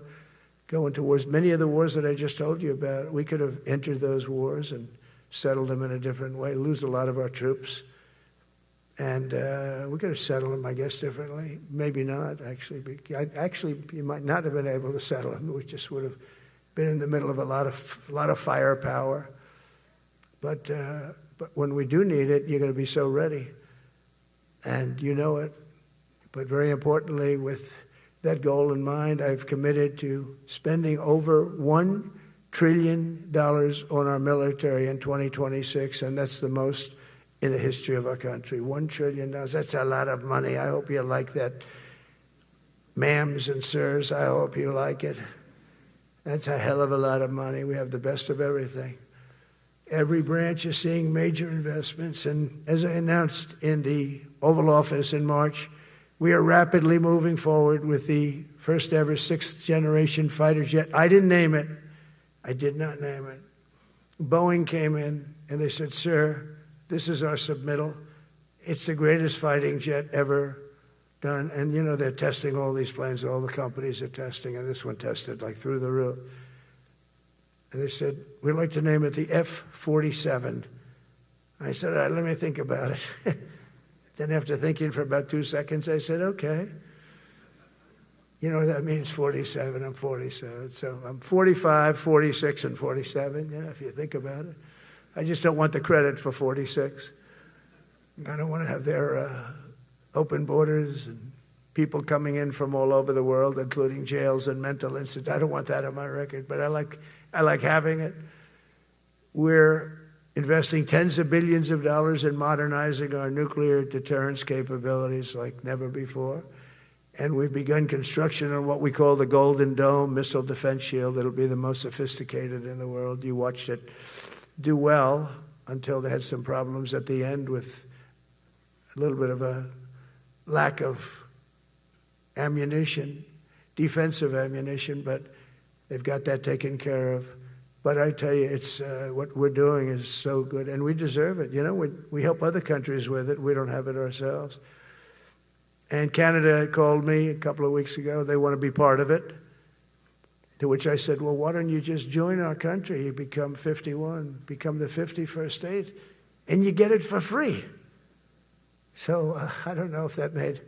go into wars. Many of the wars that I just told you about, we could have entered those wars and settled them in a different way, lose a lot of our troops. And we could have settled them, I guess, differently. Maybe not, actually. Actually, you might not have been able to settle them. We just would have been in the middle of a lot of firepower. But when we do need it, you're going to be so ready. And you know it. But very importantly, with that goal in mind, I've committed to spending over $1 trillion on our military in 2026, and that's the most in the history of our country. $1 trillion. That's a lot of money. I hope you like that. Ma'ams and sirs, I hope you like it. That's a hell of a lot of money. We have the best of everything. Every branch is seeing major investments, and as I announced in the Oval Office in March, we are rapidly moving forward with the first ever 6th generation fighter jet. I didn't name it. I did not name it. Boeing came in and they said, "Sir, this is our submittal. It's the greatest fighting jet ever done." And you know, they're testing all these planes, all the companies are testing, and this one tested like through the roof. And they said, "We'd like to name it the F-47. I said, "All right, let me think about it." Then after thinking for about 2 seconds, I said, "Okay." You know, that means 47. I'm 47. So I'm 45, 46, and 47, you know, if you think about it. I just don't want the credit for 46. I don't want to have their open borders and people coming in from all over the world, including jails and mental institutes. I don't want that on my record, but I like having it. We're investing tens of billions of dollars in modernizing our nuclear deterrence capabilities like never before. And we've begun construction on what we call the Golden Dome missile defense shield. It'll be the most sophisticated in the world. You watched it do well until they had some problems at the end with a little bit of a lack of ammunition, defensive ammunition, but they've got that taken care of. But I tell you, it's what we're doing is so good, and we deserve it. You know, we help other countries with it. We don't have it ourselves. And Canada called me a couple of weeks ago. They want to be part of it. To which I said, "Well, why don't you just join our country? You become 51, become the 51st state, and you get it for free." So I don't know if that made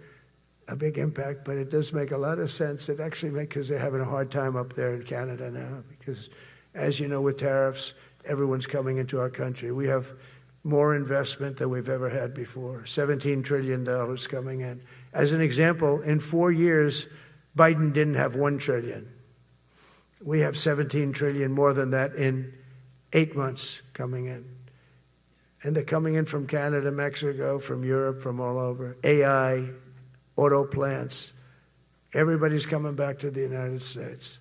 a big impact, but it does make a lot of sense. It actually makes, because they're having a hard time up there in Canada now, because as you know, with tariffs, everyone's coming into our country. We have more investment than we've ever had before, $17 trillion coming in. As an example, in 4 years, Biden didn't have $1 trillion. We have $17 trillion more than that in 8 months coming in. And they're coming in from Canada, Mexico, from Europe, from all over. AI, auto plants. Everybody's coming back to the United States.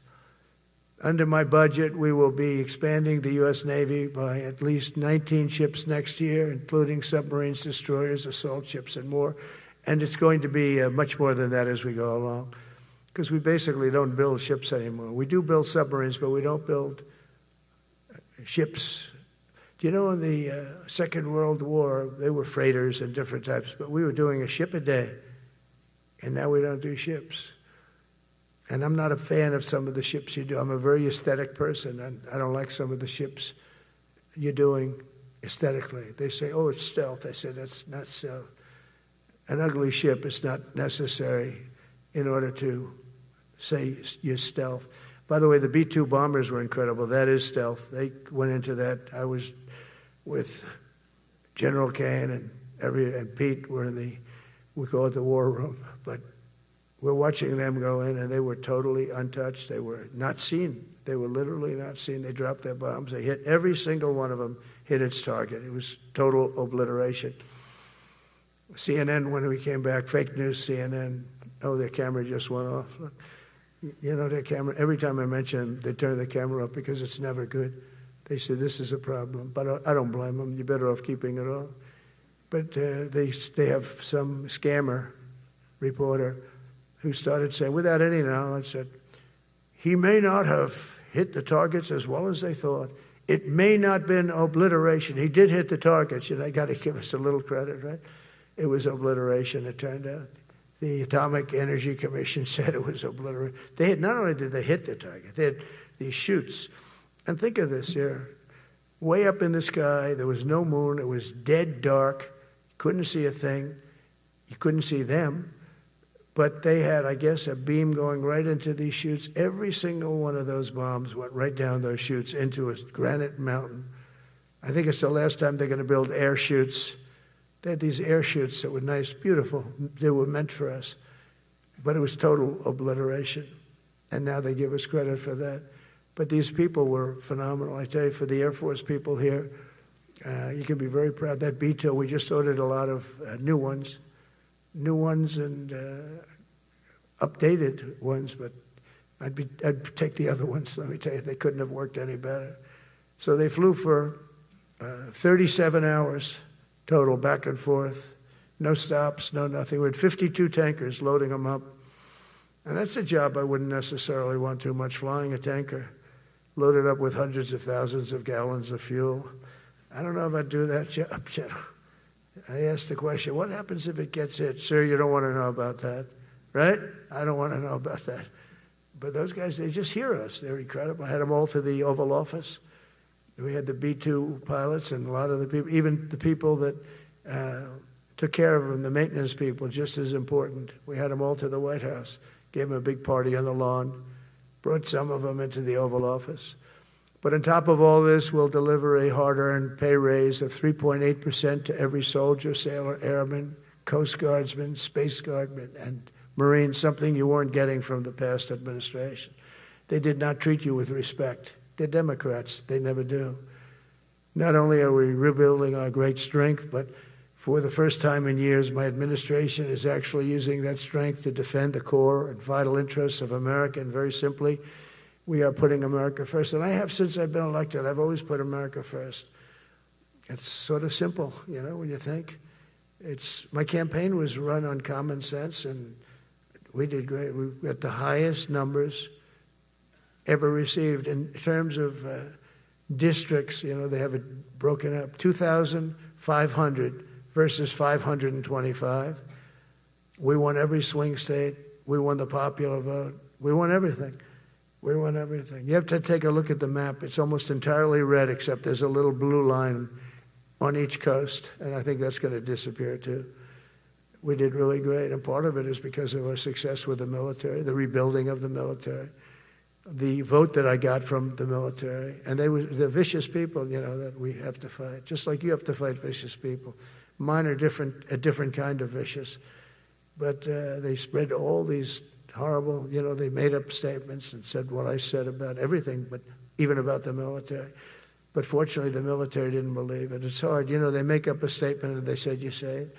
Under my budget, we will be expanding the U.S. Navy by at least 19 ships next year, including submarines, destroyers, assault ships, and more. And it's going to be much more than that as we go along, because we basically don't build ships anymore. We do build submarines, but we don't build ships. Do you know in the Second World War, they were freighters and different types, but we were doing a ship a day, and now we don't do ships. And I'm not a fan of some of the ships you do. I'm a very aesthetic person, and I don't like some of the ships you're doing aesthetically. They say, "Oh, it's stealth." I say, "That's not stealth. An ugly ship is not necessary in order to say you're stealth." By the way, the B-2 bombers were incredible. That is stealth. They went into that. I was with General Kane and Pete were in we call it the war room, but we're watching them go in, and they were totally untouched. They were not seen. They were literally not seen. They dropped their bombs. They hit every single one of them, hit its target. It was total obliteration. CNN, when we came back, fake news CNN, oh, their camera just went off. You know, their camera, every time I mention them, they turn the camera off because it's never good. They say, this is a problem. But I don't blame them. You're better off keeping it off. But they have some scammer reporter who started saying, without any knowledge, that he may not have hit the targets as well as they thought. It may not have been obliteration. He did hit the targets, and I got to give us a little credit, right? It was obliteration, it turned out. The Atomic Energy Commission said it was obliteration. They had, not only did they hit the target, they had these chutes. And think of this here. Way up in the sky, there was no moon. It was dead dark. Couldn't see a thing. You couldn't see them. But they had, I guess, a beam going right into these chutes. Every single one of those bombs went right down those chutes into a granite mountain. I think it's the last time they're going to build air chutes. They had these air chutes that were nice, beautiful. They were meant for us. But it was total obliteration. And now they give us credit for that. But these people were phenomenal. I tell you, for the Air Force people here, you can be very proud. That B-2, we just ordered a lot of new ones and updated ones, but I'd take the other ones. Let me tell you, they couldn't have worked any better. So they flew for 37 hours total, back and forth, no stops, no nothing. We had 52 tankers loading them up, and that's a job I wouldn't necessarily want too much, flying a tanker, loaded up with hundreds of thousands of gallons of fuel. I don't know if I'd do that job. I asked the question, what happens if it gets hit? Sir, you don't want to know about that, right? I don't want to know about that. But those guys, they just hear us. They're incredible. I had them all to the Oval Office. We had the B-2 pilots and a lot of the people, even the people that took care of them, the maintenance people, just as important. We had them all to the White House, gave them a big party on the lawn, brought some of them into the Oval Office. But on top of all this, we'll deliver a hard-earned pay raise of 3.8% to every soldier, sailor, airman, Coast Guardsman, Space Guardman, and Marine, something you weren't getting from the past administration. They did not treat you with respect. They're Democrats. They never do. Not only are we rebuilding our great strength, but for the first time in years, my administration is actually using that strength to defend the core and vital interests of America. And very simply, we are putting America first. And I have since I've been elected. I've always put America first. It's sort of simple, you know, when you think. My campaign was run on common sense, and we did great. We got the highest numbers ever received in terms of districts. You know, they have it broken up, 2,500 versus 525. We won every swing state. We won the popular vote. We won everything. We won everything. You have to take a look at the map. It's almost entirely red, except there's a little blue line on each coast, and I think that's going to disappear too. We did really great, and part of it is because of our success with the military, the rebuilding of the military, the vote that I got from the military, and they're vicious people, you know, that we have to fight, just like you have to fight vicious people. Mine are a different kind of vicious, but they spread all these horrible, you know, they made up statements and said what I said about everything, but even about the military. But fortunately, the military didn't believe it. It's hard. You know, they make up a statement and they said, you say it.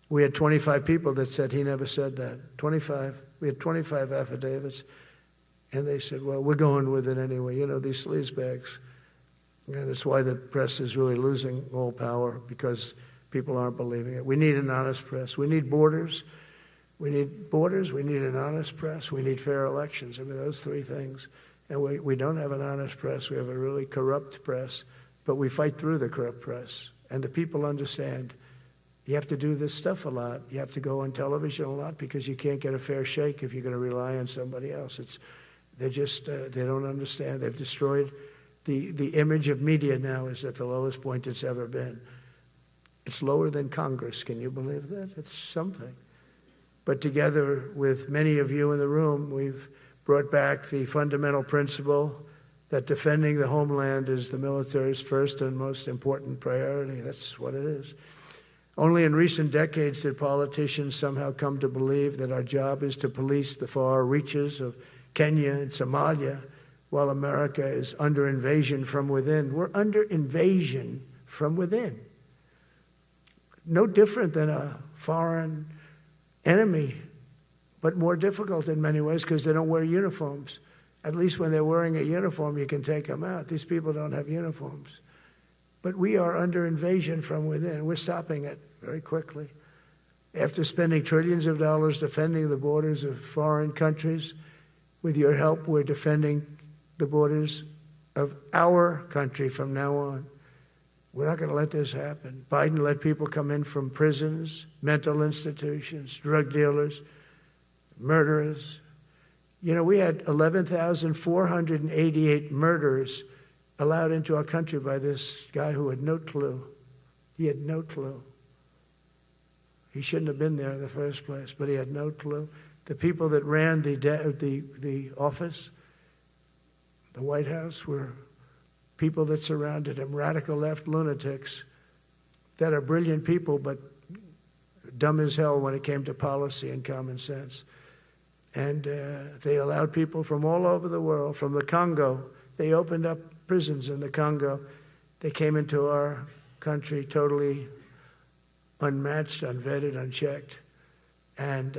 We had 25 people that said he never said that. 25. We had 25 affidavits. And they said, well, we're going with it anyway. You know, these sleazebags. And that's why the press is really losing all power, because people aren't believing it. We need an honest press. We need borders. We need borders. We need an honest press. We need fair elections. I mean, those three things. And we don't have an honest press. We have a really corrupt press. But we fight through the corrupt press. And the people understand you have to do this stuff a lot. You have to go on television a lot because you can't get a fair shake if you're going to rely on somebody else. They don't understand. They've destroyed the image of media now is at the lowest point it's ever been. It's lower than Congress. Can you believe that? It's something. But together with many of you in the room, we've brought back the fundamental principle that defending the homeland is the military's first and most important priority. That's what it is. Only in recent decades did politicians somehow come to believe that our job is to police the far reaches of Kenya and Somalia, while America is under invasion from within. We're under invasion from within. No different than a foreign enemy but more difficult in many ways because they don't wear uniforms. At least when they're wearing a uniform, you can take them out. These people don't have uniforms. But we are under invasion from within. We're stopping it very quickly. After spending trillions of dollars defending the borders of foreign countries, with your help, we're defending the borders of our country from now on. We're not going to let this happen. Biden let people come in from prisons, mental institutions, drug dealers, murderers. You know, we had 11,488 murderers allowed into our country by this guy who had no clue. He had no clue. He shouldn't have been there in the first place, but he had no clue. The people that ran the office, the White House, were people that surrounded him, radical left lunatics that are brilliant people, but dumb as hell when it came to policy and common sense. And they allowed people from all over the world, from the Congo. They opened up prisons in the Congo. They came into our country totally unmatched, unvetted, unchecked. And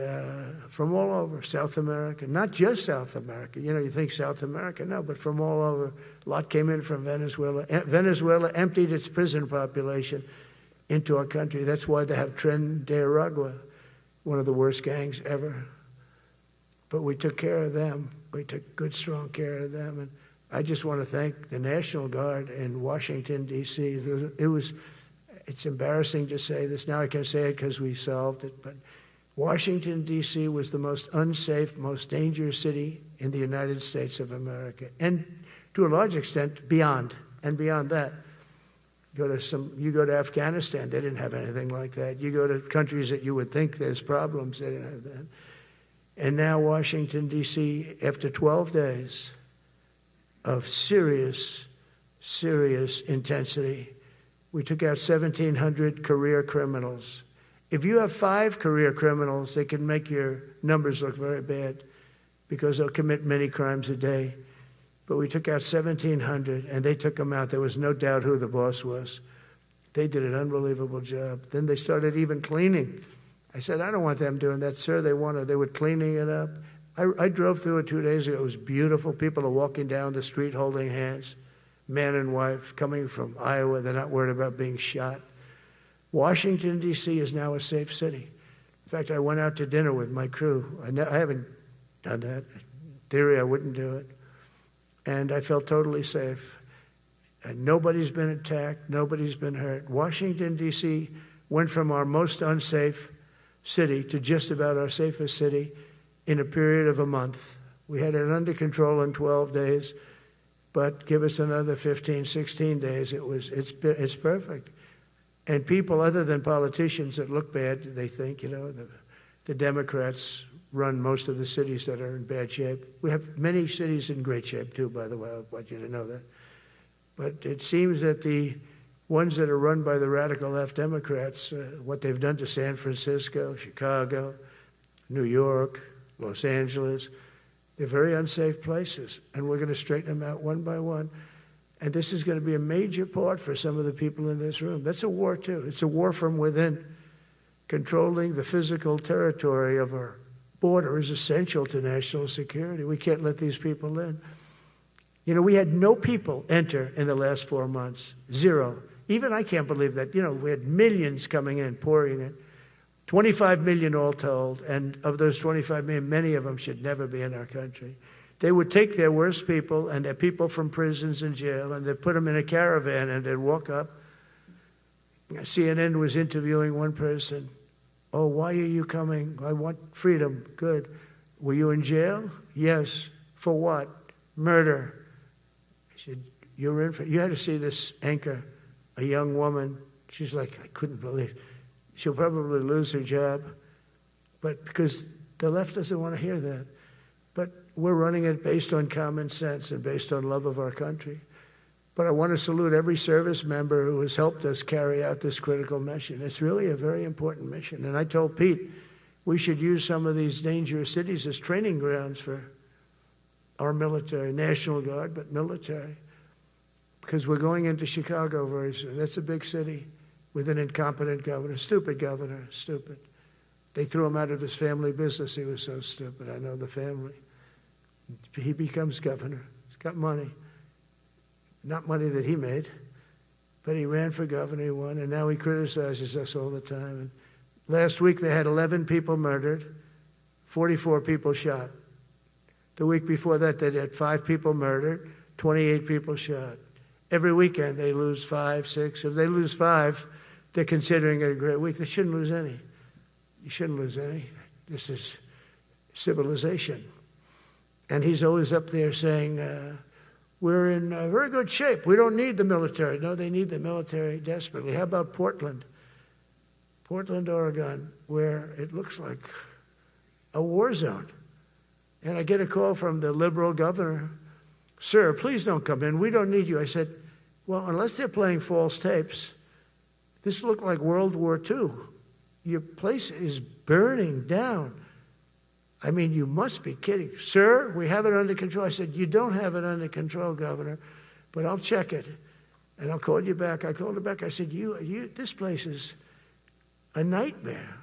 from all over, South America, not just South America. You know, you think South America, no, but from all over. A lot came in from Venezuela. Venezuela emptied its prison population into our country. That's why they have Tren de Aragua, one of the worst gangs ever. But we took care of them. We took good, strong care of them. And I just want to thank the National Guard in Washington, D.C. It's embarrassing to say this. Now I can say it because we solved it. But Washington, D.C. was the most unsafe, most dangerous city in the United States of America. And to a large extent, beyond. And beyond that. You go to Afghanistan, they didn't have anything like that. You go to countries that you would think there's problems, they didn't have that. And now Washington, D.C., after 12 days of serious, serious intensity, we took out 1,700 career criminals. If you have 5 career criminals, they can make your numbers look very bad because they'll commit many crimes a day. But we took out 1,700, and they took them out. There was no doubt who the boss was. They did an unbelievable job. Then they started even cleaning. I said, I don't want them doing that, sir. They were cleaning it up. I drove through it 2 days ago. It was beautiful. People are walking down the street holding hands, man and wife, coming from Iowa. They're not worried about being shot. Washington, D.C. is now a safe city. In fact, I went out to dinner with my crew. I haven't done that. In theory, I wouldn't do it. And I felt totally safe. And nobody's been attacked. Nobody's been hurt. Washington, D.C. went from our most unsafe city to just about our safest city in a period of a month. We had it under control in 12 days, but give us another 15, 16 days. It's perfect. And people other than politicians that look bad, they think, the Democrats run most of the cities that are in bad shape. We have many cities in great shape too, by the way. I want you to know that. But it seems that the ones that are run by the radical left Democrats, what they've done to San Francisco, Chicago, New York, Los Angeles, they're very unsafe places. And we're going to straighten them out one by one. And this is going to be a major part for some of the people in this room. That's a war too. It's a war from within. Controlling the physical territory of our border is essential to national security. We can't let these people in. We had no people enter in the last 4 months. 0. Even I can't believe that. We had millions coming in, pouring in. 25 million all told. And of those 25 million, many of them should never be in our country. They would take their worst people and their people from prisons and jail, and they'd put them in a caravan and they'd walk up. CNN was interviewing one person. Oh, why are you coming? I want freedom. Good. Were you in jail? Yes. For what? Murder. He said, you had to see this anchor, a young woman. She's like, I couldn't believe. She'll probably lose her job. But because the left doesn't want to hear that. But we're running it based on common sense and based on love of our country. But I want to salute every service member who has helped us carry out this critical mission. It's really a very important mission. And I told Pete, we should use some of these dangerous cities as training grounds for our military, National Guard, but military. Because we're going into Chicago very soon. That's a big city with an incompetent governor, stupid governor, stupid. They threw him out of his family business. He was so stupid. I know the family. He becomes governor. He's got money. Not money that he made, but he ran for governor, he won, and now he criticizes us all the time. And last week they had 11 people murdered, 44 people shot. The week before that they had 5 people murdered, 28 people shot. Every weekend they lose 5, 6. If they lose 5, they're considering it a great week. They shouldn't lose any. You shouldn't lose any. This is civilization. And he's always up there saying, we're in very good shape. We don't need the military. No, they need the military desperately. How about Portland? Portland, Oregon, where it looks like a war zone. And I get a call from the liberal governor. Sir, please don't come in. We don't need you. I said, well, unless they're playing false tapes, this looked like World War II. Your place is burning down. I mean, you must be kidding. Sir, we have it under control. I said, you don't have it under control, Governor, but I'll check it, and I'll call you back. I called her back. I said, this place is a nightmare.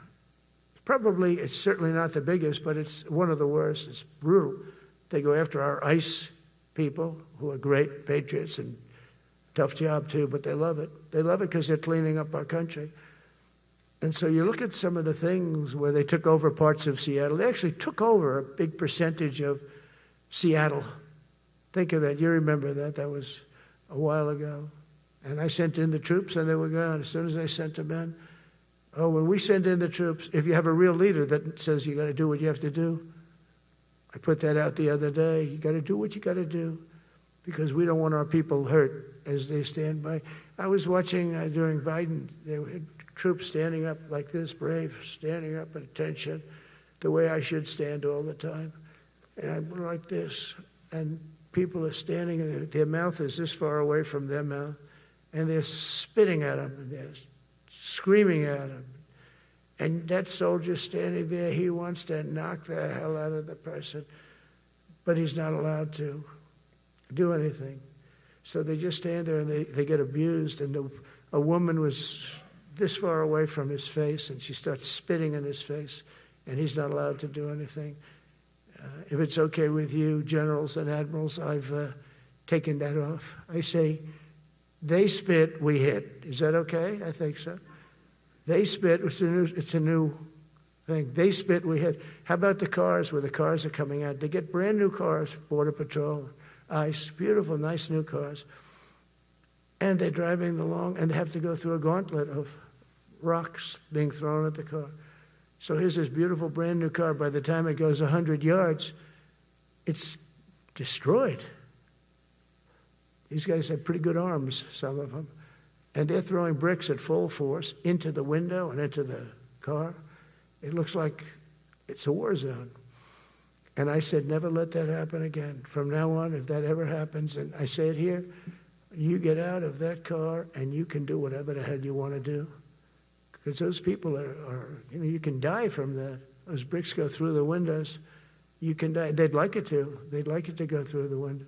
It's certainly not the biggest, but it's one of the worst. It's brutal. They go after our ICE people, who are great patriots and tough job too, but they love it. They love it because they're cleaning up our country. And so you look at some of the things where they took over parts of Seattle. They actually took over a big percentage of Seattle. Think of that. You remember that. That was a while ago. And I sent in the troops, and they were gone. As soon as I sent them in, when we send in the troops, if you have a real leader that says you got to do what you have to do, I put that out the other day. You got to do what you got to do because we don't want our people hurt as they stand by. I was watching during Biden, there were troops standing up like this, brave, standing up at attention, the way I should stand all the time. And I'm like this, and people are standing, and their mouth is this far away from their mouth, and they're spitting at them, and they're screaming at them. And that soldier standing there, he wants to knock the hell out of the person, but he's not allowed to do anything. So they just stand there, and they get abused, and a woman was this far away from his face, and she starts spitting in his face, and he's not allowed to do anything. If it's okay with you, generals and admirals, I've taken that off. I say, they spit, we hit. Is that okay? I think so. They spit, it's a new thing. They spit, we hit. How about the cars, where the cars are coming out? They get brand new cars, Border Patrol, ICE, beautiful, nice new cars. And they're driving along, and they have to go through a gauntlet of rocks being thrown at the car. So here's this beautiful brand new car. By the time it goes 100 yards, it's destroyed. These guys have pretty good arms, some of them. And they're throwing bricks at full force into the window and into the car. It looks like it's a war zone. And I said, never let that happen again. From now on, if that ever happens, and I say it here, you get out of that car and you can do whatever the hell you want to do. Because those people are you can die from that. Those bricks go through the windows. You can die. They'd like it to. They'd like it to go through the window.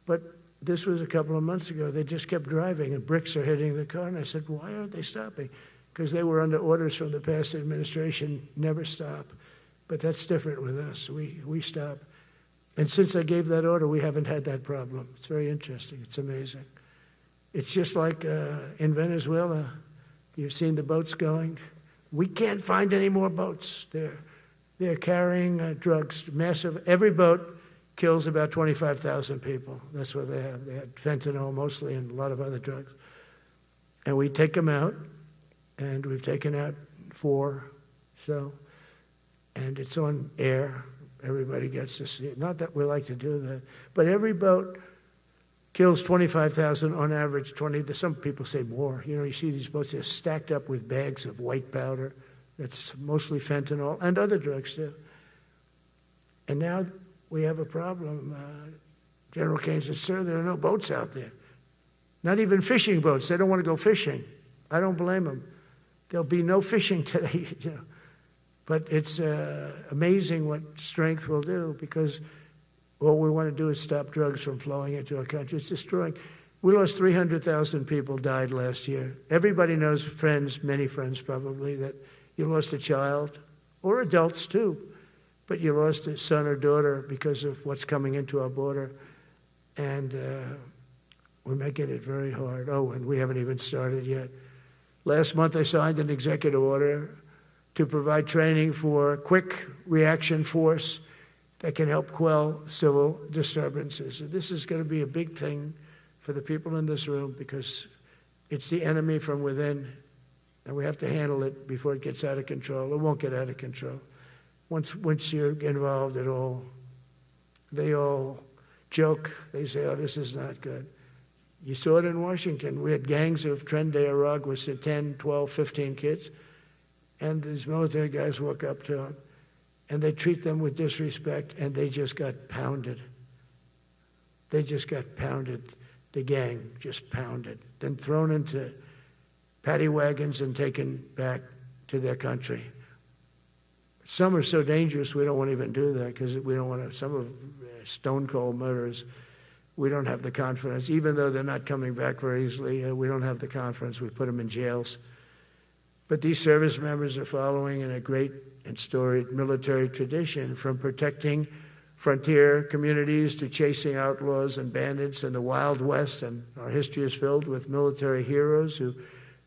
But this was a couple of months ago. They just kept driving, and bricks are hitting the car. And I said, why aren't they stopping? Because they were under orders from the past administration, never stop. But that's different with us. We stop. And since I gave that order, we haven't had that problem. It's very interesting. It's amazing. It's just like in Venezuela. You've seen the boats going. We can't find any more boats. They're carrying drugs, massive. Every boat kills about 25,000 people. That's what they have. They had fentanyl mostly and a lot of other drugs. And we take them out, and we've taken out 4. So, and it's on air. Everybody gets to see it. Not that we like to do that, but every boat kills 25,000 on average. Some people say more. You see these boats, they're stacked up with bags of white powder. That's mostly fentanyl and other drugs too. And now we have a problem. General Kane says, sir, there are no boats out there. Not even fishing boats. They don't want to go fishing. I don't blame them. There'll be no fishing today. But it's amazing what strength will do, because all we want to do is stop drugs from flowing into our country. It's destroying. We lost 300,000 people died last year. Everybody knows, friends, many friends probably, that you lost a child or adults too, but you lost a son or daughter because of what's coming into our border, and we're making it very hard. Oh, and we haven't even started yet. Last month I signed an executive order to provide training for quick reaction force that can help quell civil disturbances. And this is going to be a big thing for the people in this room because it's the enemy from within, and we have to handle it before it gets out of control. It won't get out of control. Once you're involved at all, they all joke. They say, oh, this is not good. You saw it in Washington. We had gangs of Tren de Aragua with 10, 12, 15 kids, and these military guys walk up to them, and they treat them with disrespect, and they just got pounded. They just got pounded. The gang just pounded. Then thrown into paddy wagons and taken back to their country. Some are so dangerous we don't want to even do that because we don't want to, some of stone cold murderers, we don't have the confidence. Even though they're not coming back very easily, we don't have the confidence. We put them in jails. But these service members are following in a great and storied military tradition, from protecting frontier communities to chasing outlaws and bandits in the Wild West. And our history is filled with military heroes who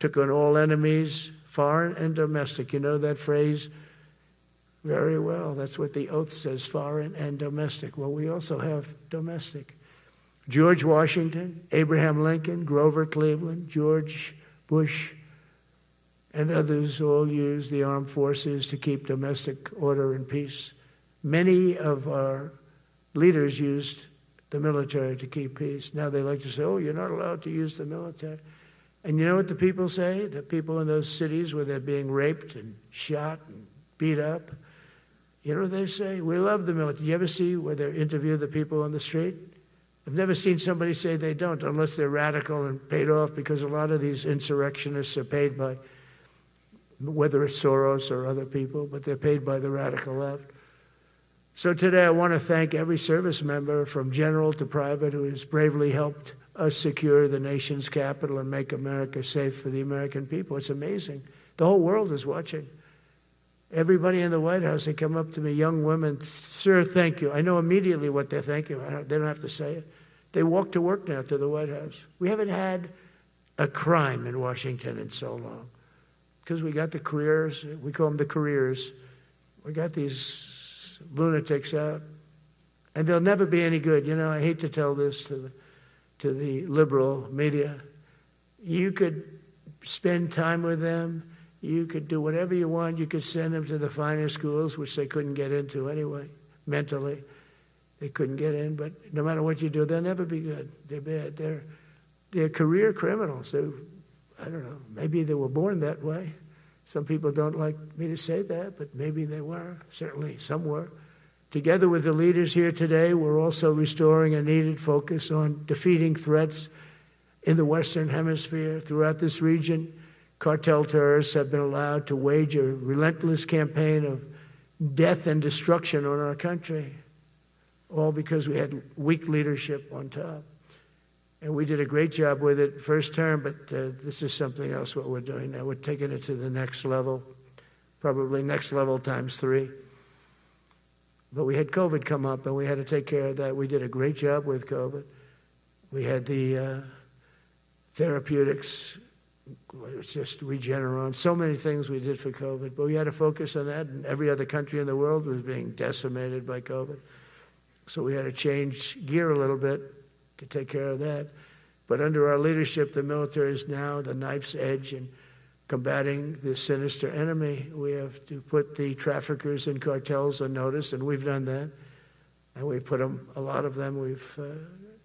took on all enemies, foreign and domestic. You know that phrase very well. That's what the oath says, foreign and domestic. Well, we also have domestic. George Washington, Abraham Lincoln, Grover Cleveland, George Bush, and others all used the armed forces to keep domestic order and peace. Many of our leaders used the military to keep peace. Now they like to say, oh, you're not allowed to use the military. And you know what the people say? The people in those cities where they're being raped and shot and beat up, you know what they say? We love the military. You ever see where they interview the people on the street? I've never seen somebody say they don't, unless they're radical and paid off, because a lot of these insurrectionists are paid by, whether it's Soros or other people, but they're paid by the radical left. So today I want to thank every service member from general to private who has bravely helped us secure the nation's capital and make America safe for the American people. It's amazing. The whole world is watching. Everybody in the White House, they come up to me, young women, sir, thank you. I know immediately what they're thanking. They don't have to say it. They walk to work now to the White House. We haven't had a crime in Washington in so long because we got the careers. We call them the careers. We got these lunatics out, and they'll never be any good. You know, I hate to tell this to the liberal media. You could spend time with them. You could do whatever you want. You could send them to the finer schools, which they couldn't get into anyway, mentally. They couldn't get in, but no matter what you do, they'll never be good. They're bad. They're career criminals. I don't know, maybe they were born that way. Some people don't like me to say that, but maybe they were. Certainly some were. Together with the leaders here today, we're also restoring a needed focus on defeating threats in the Western Hemisphere. Throughout this region, cartel terrorists have been allowed to wage a relentless campaign of death and destruction on our country, all because we had weak leadership on top. And we did a great job with it first term, but this is something else what we're doing now. We're taking it to the next level, probably next level times 3. But we had COVID come up, and we had to take care of that. We did a great job with COVID. We had the therapeutics. It's just Regeneron. So many things we did for COVID, but we had to focus on that, and every other country in the world was being decimated by COVID. So we had to change gear a little bit to take care of that. But under our leadership, the military is now the knife's edge in combating this sinister enemy. We have to put the traffickers and cartels on notice, and we've done that. And we put them, a lot of them, we've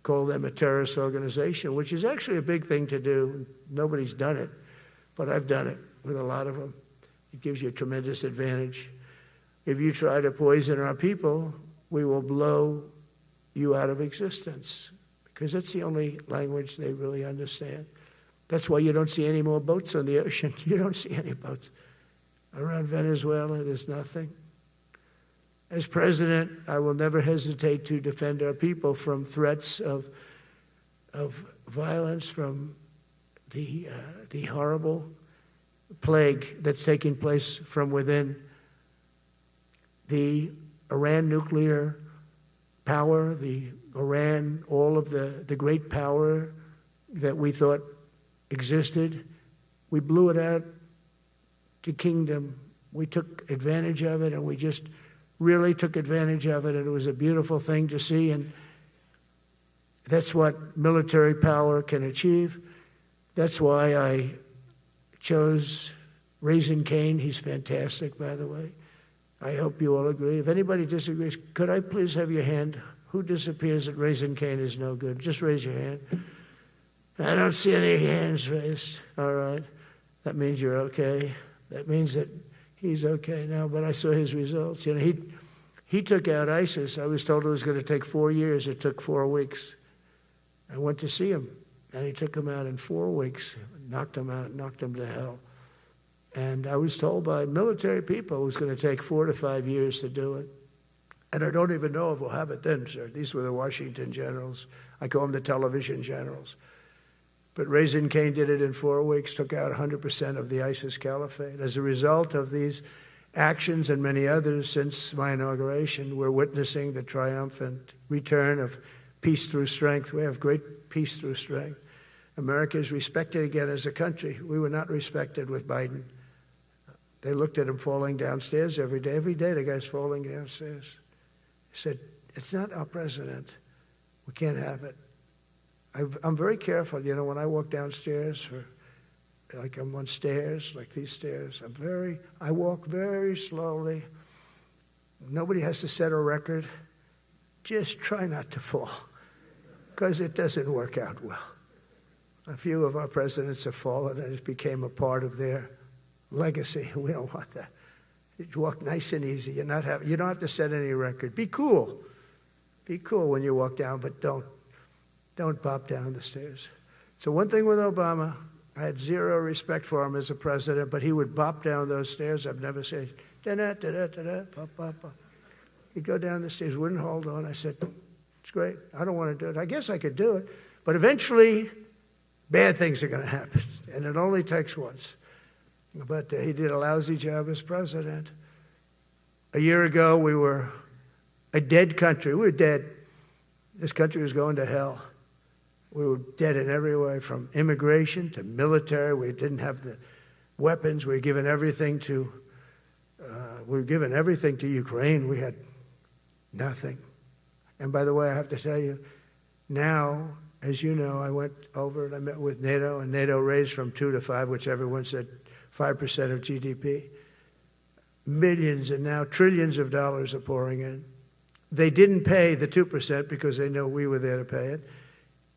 called them a terrorist organization, which is actually a big thing to do. Nobody's done it, but I've done it with a lot of them. It gives you a tremendous advantage. If you try to poison our people, we will blow you out of existence, because that's the only language they really understand. That's why you don't see any more boats on the ocean. You don't see any boats. Around Venezuela, there's nothing. As president, I will never hesitate to defend our people from threats of violence, from the horrible plague that's taking place from within the Iran nuclear power, the Iran, all of the great power that we thought existed, we blew it out to kingdom. We took advantage of it, and we just really took advantage of it, and it was a beautiful thing to see, and that's what military power can achieve. That's why I chose Raising Cane. He's fantastic, by the way. I hope you all agree. If anybody disagrees, could I please have your hand? Who disappears that Raising Cane is no good? Just raise your hand. I don't see any hands raised. All right. That means you're okay. That means that he's okay now, but I saw his results. You know, he took out ISIS. I was told it was going to take 4 years. It took 4 weeks. I went to see him, and he took him out in 4 weeks, knocked him out, knocked him to hell. And I was told by military people it was going to take 4 to 5 years to do it. And I don't even know if we'll have it then, sir. These were the Washington generals. I call them the television generals. But Raising Cane did it in 4 weeks, took out 100% of the ISIS caliphate. As a result of these actions and many others since my inauguration, we're witnessing the triumphant return of peace through strength. We have great peace through strength. America is respected again as a country. We were not respected with Biden. They looked at him falling downstairs every day. Every day the guy's falling downstairs. He said, it's not our president. We can't have it. I'm very careful, you know, when I walk downstairs, like I'm on stairs, like these stairs, I walk very slowly. Nobody has to set a record. Just try not to fall, because it doesn't work out well. A few of our presidents have fallen, and it became a part of their legacy. We don't want that. You walk nice and easy. You don't have to set any record. Be cool. Be cool when you walk down, but don't bop down the stairs. So one thing with Obama, I had zero respect for him as a president, but he would bop down those stairs. I've never said, da-da-da-da-da-da, bop, bop, bop. He'd go down the stairs, wouldn't hold on. I said, it's great. I don't want to do it. I guess I could do it. But eventually, bad things are going to happen, and it only takes once. But he did a lousy job as president. A year ago, we were a dead country. We were dead. This country was going to hell. We were dead in every way, from immigration to military. We didn't have the weapons. We were given everything to Ukraine. We had nothing. And by the way, I have to tell you, now, as you know, I went over and I met with NATO, and NATO raised from 2 to 5, which everyone said 5% of GDP. Millions and now trillions of dollars are pouring in. They didn't pay the 2% because they know we were there to pay it.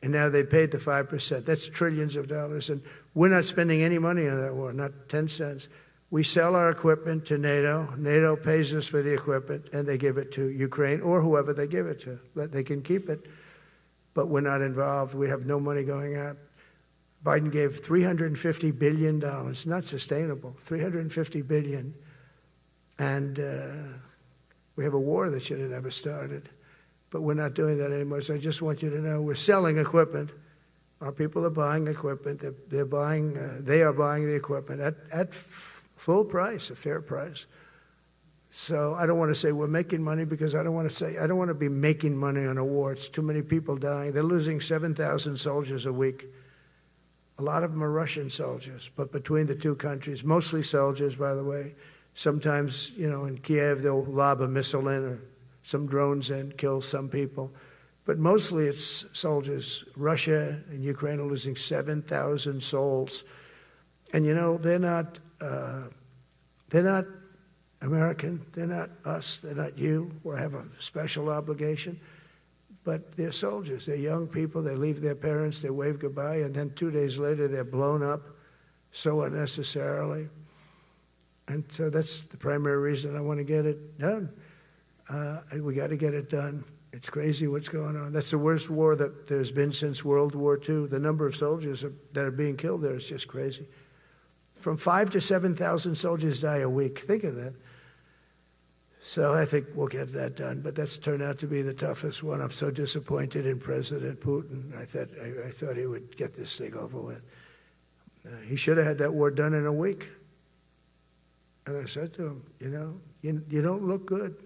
And now they paid the 5%. That's trillions of dollars. And we're not spending any money on that war, not 10 cents. We sell our equipment to NATO. NATO pays us for the equipment, and they give it to Ukraine or whoever they give it to. They can keep it, but we're not involved. We have no money going out. Biden gave $350 billion. Not sustainable. $350 billion. And we have a war that should have never started. But we're not doing that anymore. So I just want you to know we're selling equipment. Our people are buying equipment. They are buying the equipment at full price, a fair price. So I don't want to say we're making money, because I don't want to be making money on a war. It's too many people dying. They're losing 7,000 soldiers a week. A lot of them are Russian soldiers, but between the two countries, mostly soldiers, by the way. Sometimes, you know, in Kiev, they'll lob a missile in, or some drones in, kill some people. But mostly it's soldiers. Russia and Ukraine are losing 7,000 souls. And, you know, they're not American. They're not us. They're not you. We have a special obligation. But they're soldiers. They're young people. They leave their parents. They wave goodbye. And then 2 days later, they're blown up so unnecessarily. And so that's the primary reason I want to get it done. We got to get it done. It's crazy what's going on. That's the worst war that there's been since World War II. The number of soldiers that are being killed there is just crazy. From 5,000 to 7,000 soldiers die a week. Think of that. So I think we'll get that done. But that's turned out to be the toughest one. I'm so disappointed in President Putin. I thought he would get this thing over with. He should have had that war done in a week. And I said to him, you don't look good.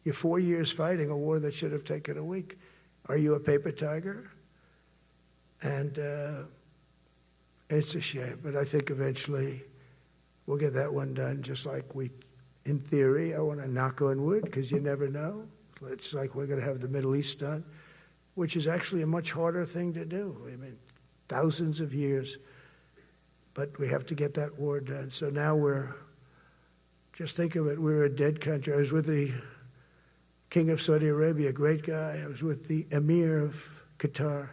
You're 4 years fighting a war that should have taken a week. Are you a paper tiger? And it's a shame, but I think eventually we'll get that one done, just like in theory, I want to knock on wood, because you never know. It's like we're going to have the Middle East done, which is actually a much harder thing to do. I mean, thousands of years, but we have to get that war done. So now just think of it, we're a dead country. I was with the King of Saudi Arabia, a great guy. I was with the Emir of Qatar.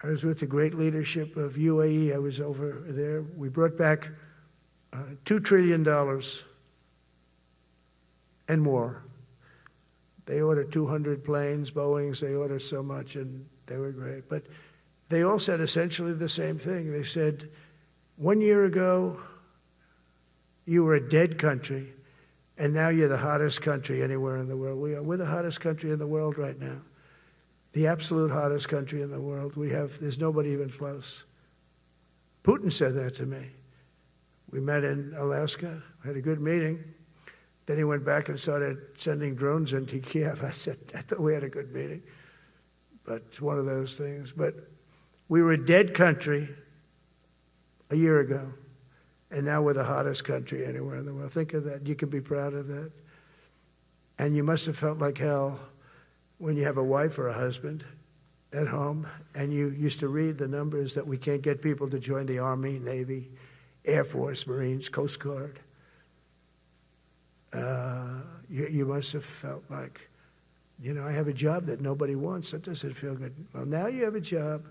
I was with the great leadership of UAE. I was over there. We brought back $2 trillion and more. They ordered 200 planes, Boeings. They ordered so much, and they were great. But they all said essentially the same thing. They said, 1 year ago, you were a dead country, and now you're the hottest country anywhere in the world. We're the hottest country in the world right now. The absolute hottest country in the world. There's nobody even close. Putin said that to me. We met in Alaska, had a good meeting. Then he went back and started sending drones into Kiev. I said, I thought we had a good meeting. But it's one of those things. But we were a dead country a year ago, and now we're the hottest country anywhere in the world. Think of that. You can be proud of that. And you must have felt like hell when you have a wife or a husband at home, and you used to read the numbers that we can't get people to join the Army, Navy, Air Force, Marines, Coast Guard. You must have felt like, I have a job that nobody wants. That doesn't feel good. Well, now you have a job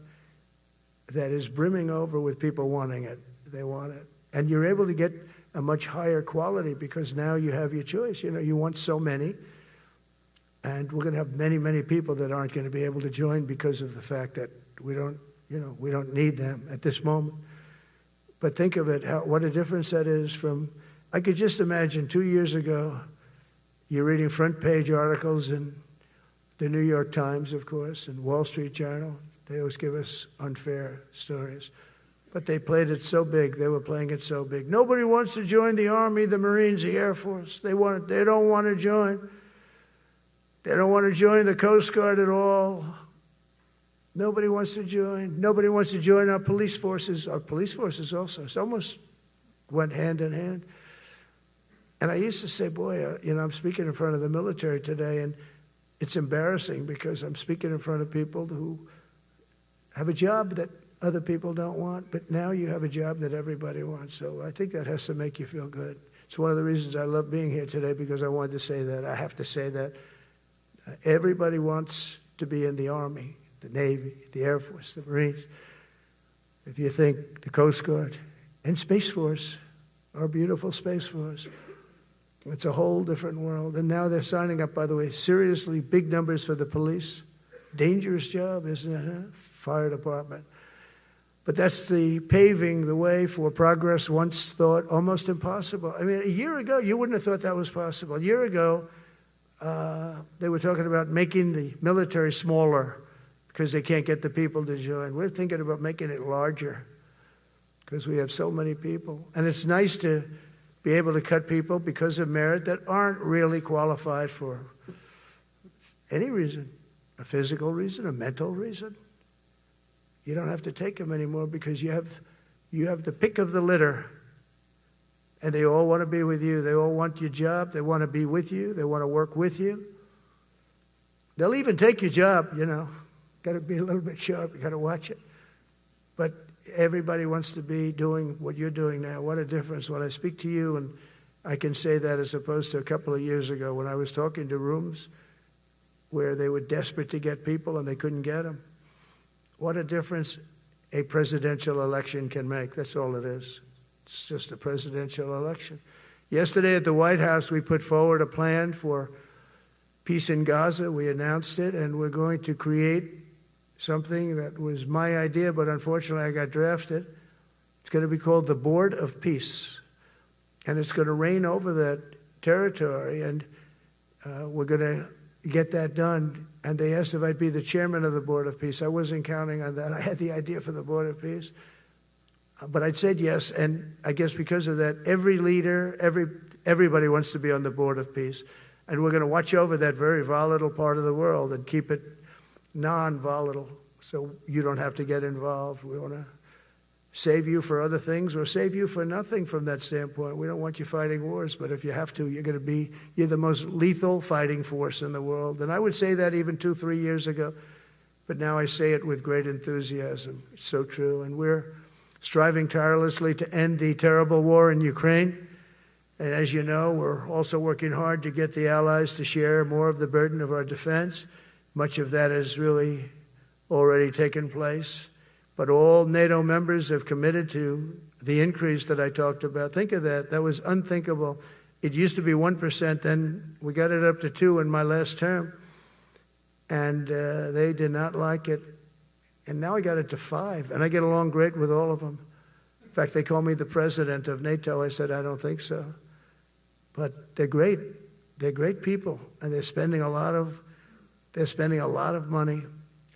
that is brimming over with people wanting it. They want it. And you're able to get a much higher quality because now you have your choice. You want so many. And we're going to have many, many people that aren't going to be able to join because of the fact that we don't need them at this moment. But think of it, what a difference that is from, I could just imagine 2 years ago, you're reading front page articles in the New York Times, of course, and Wall Street Journal. They always give us unfair stories. But they played it so big. They were playing it so big. Nobody wants to join the Army, the Marines, the Air Force. They don't want to join. They don't want to join the Coast Guard at all. Nobody wants to join. Nobody wants to join our police forces. Our police forces also. It's almost went hand in hand. And I used to say, boy, I'm speaking in front of the military today, and it's embarrassing because I'm speaking in front of people who have a job that other people don't want, but now you have a job that everybody wants. So I think that has to make you feel good. It's one of the reasons I love being here today, because I wanted to say that. I have to say that. Everybody wants to be in the Army, the Navy, the Air Force, the Marines. If you think the Coast Guard and Space Force, our beautiful Space Force, it's a whole different world. And now they're signing up, by the way, seriously big numbers for the police. Dangerous job, isn't it? Huh? Fire department. But that's the paving the way for progress once thought almost impossible. I mean, a year ago, you wouldn't have thought that was possible. A year ago, they were talking about making the military smaller because they can't get the people to join. We're thinking about making it larger because we have so many people. And it's nice to be able to cut people because of merit that aren't really qualified for any reason, a physical reason, a mental reason. You don't have to take them anymore because you have the pick of the litter. And they all want to be with you. They all want your job. They want to be with you. They want to work with you. They'll even take your job, Got to be a little bit sharp. You got to watch it. But everybody wants to be doing what you're doing now. What a difference. When I speak to you, and I can say that as opposed to a couple of years ago when I was talking to rooms where they were desperate to get people and they couldn't get them. What a difference a presidential election can make. That's all it is. It's just a presidential election. Yesterday at the White House, we put forward a plan for peace in Gaza. We announced it, and we're going to create something that was my idea, but unfortunately I got drafted. It's going to be called the Board of Peace, and it's going to reign over that territory, and we're going to get that done. And they asked if I'd be the chairman of the Board of Peace. I wasn't counting on that. I had the idea for the Board of Peace. But I'd said yes, and I guess because of that, every leader, everybody wants to be on the board of peace. And we're going to watch over that very volatile part of the world and keep it non-volatile so you don't have to get involved. We want to save you for other things or save you for nothing from that standpoint. We don't want you fighting wars, but if you have to, you're the most lethal fighting force in the world. And I would say that even 2-3 years ago, but now I say it with great enthusiasm. It's so true. And we're striving tirelessly to end the terrible war in Ukraine. And as you know, we're also working hard to get the allies to share more of the burden of our defense. Much of that has really already taken place. But all NATO members have committed to the increase that I talked about. Think of that. That was unthinkable. It used to be 1%, then we got it up to 2% in my last term. And they did not like it. And now I got it to 5%. And I get along great with all of them. In fact, they call me the president of NATO. I said, I don't think so. But they're great. They're great people. And they're spending a lot of money.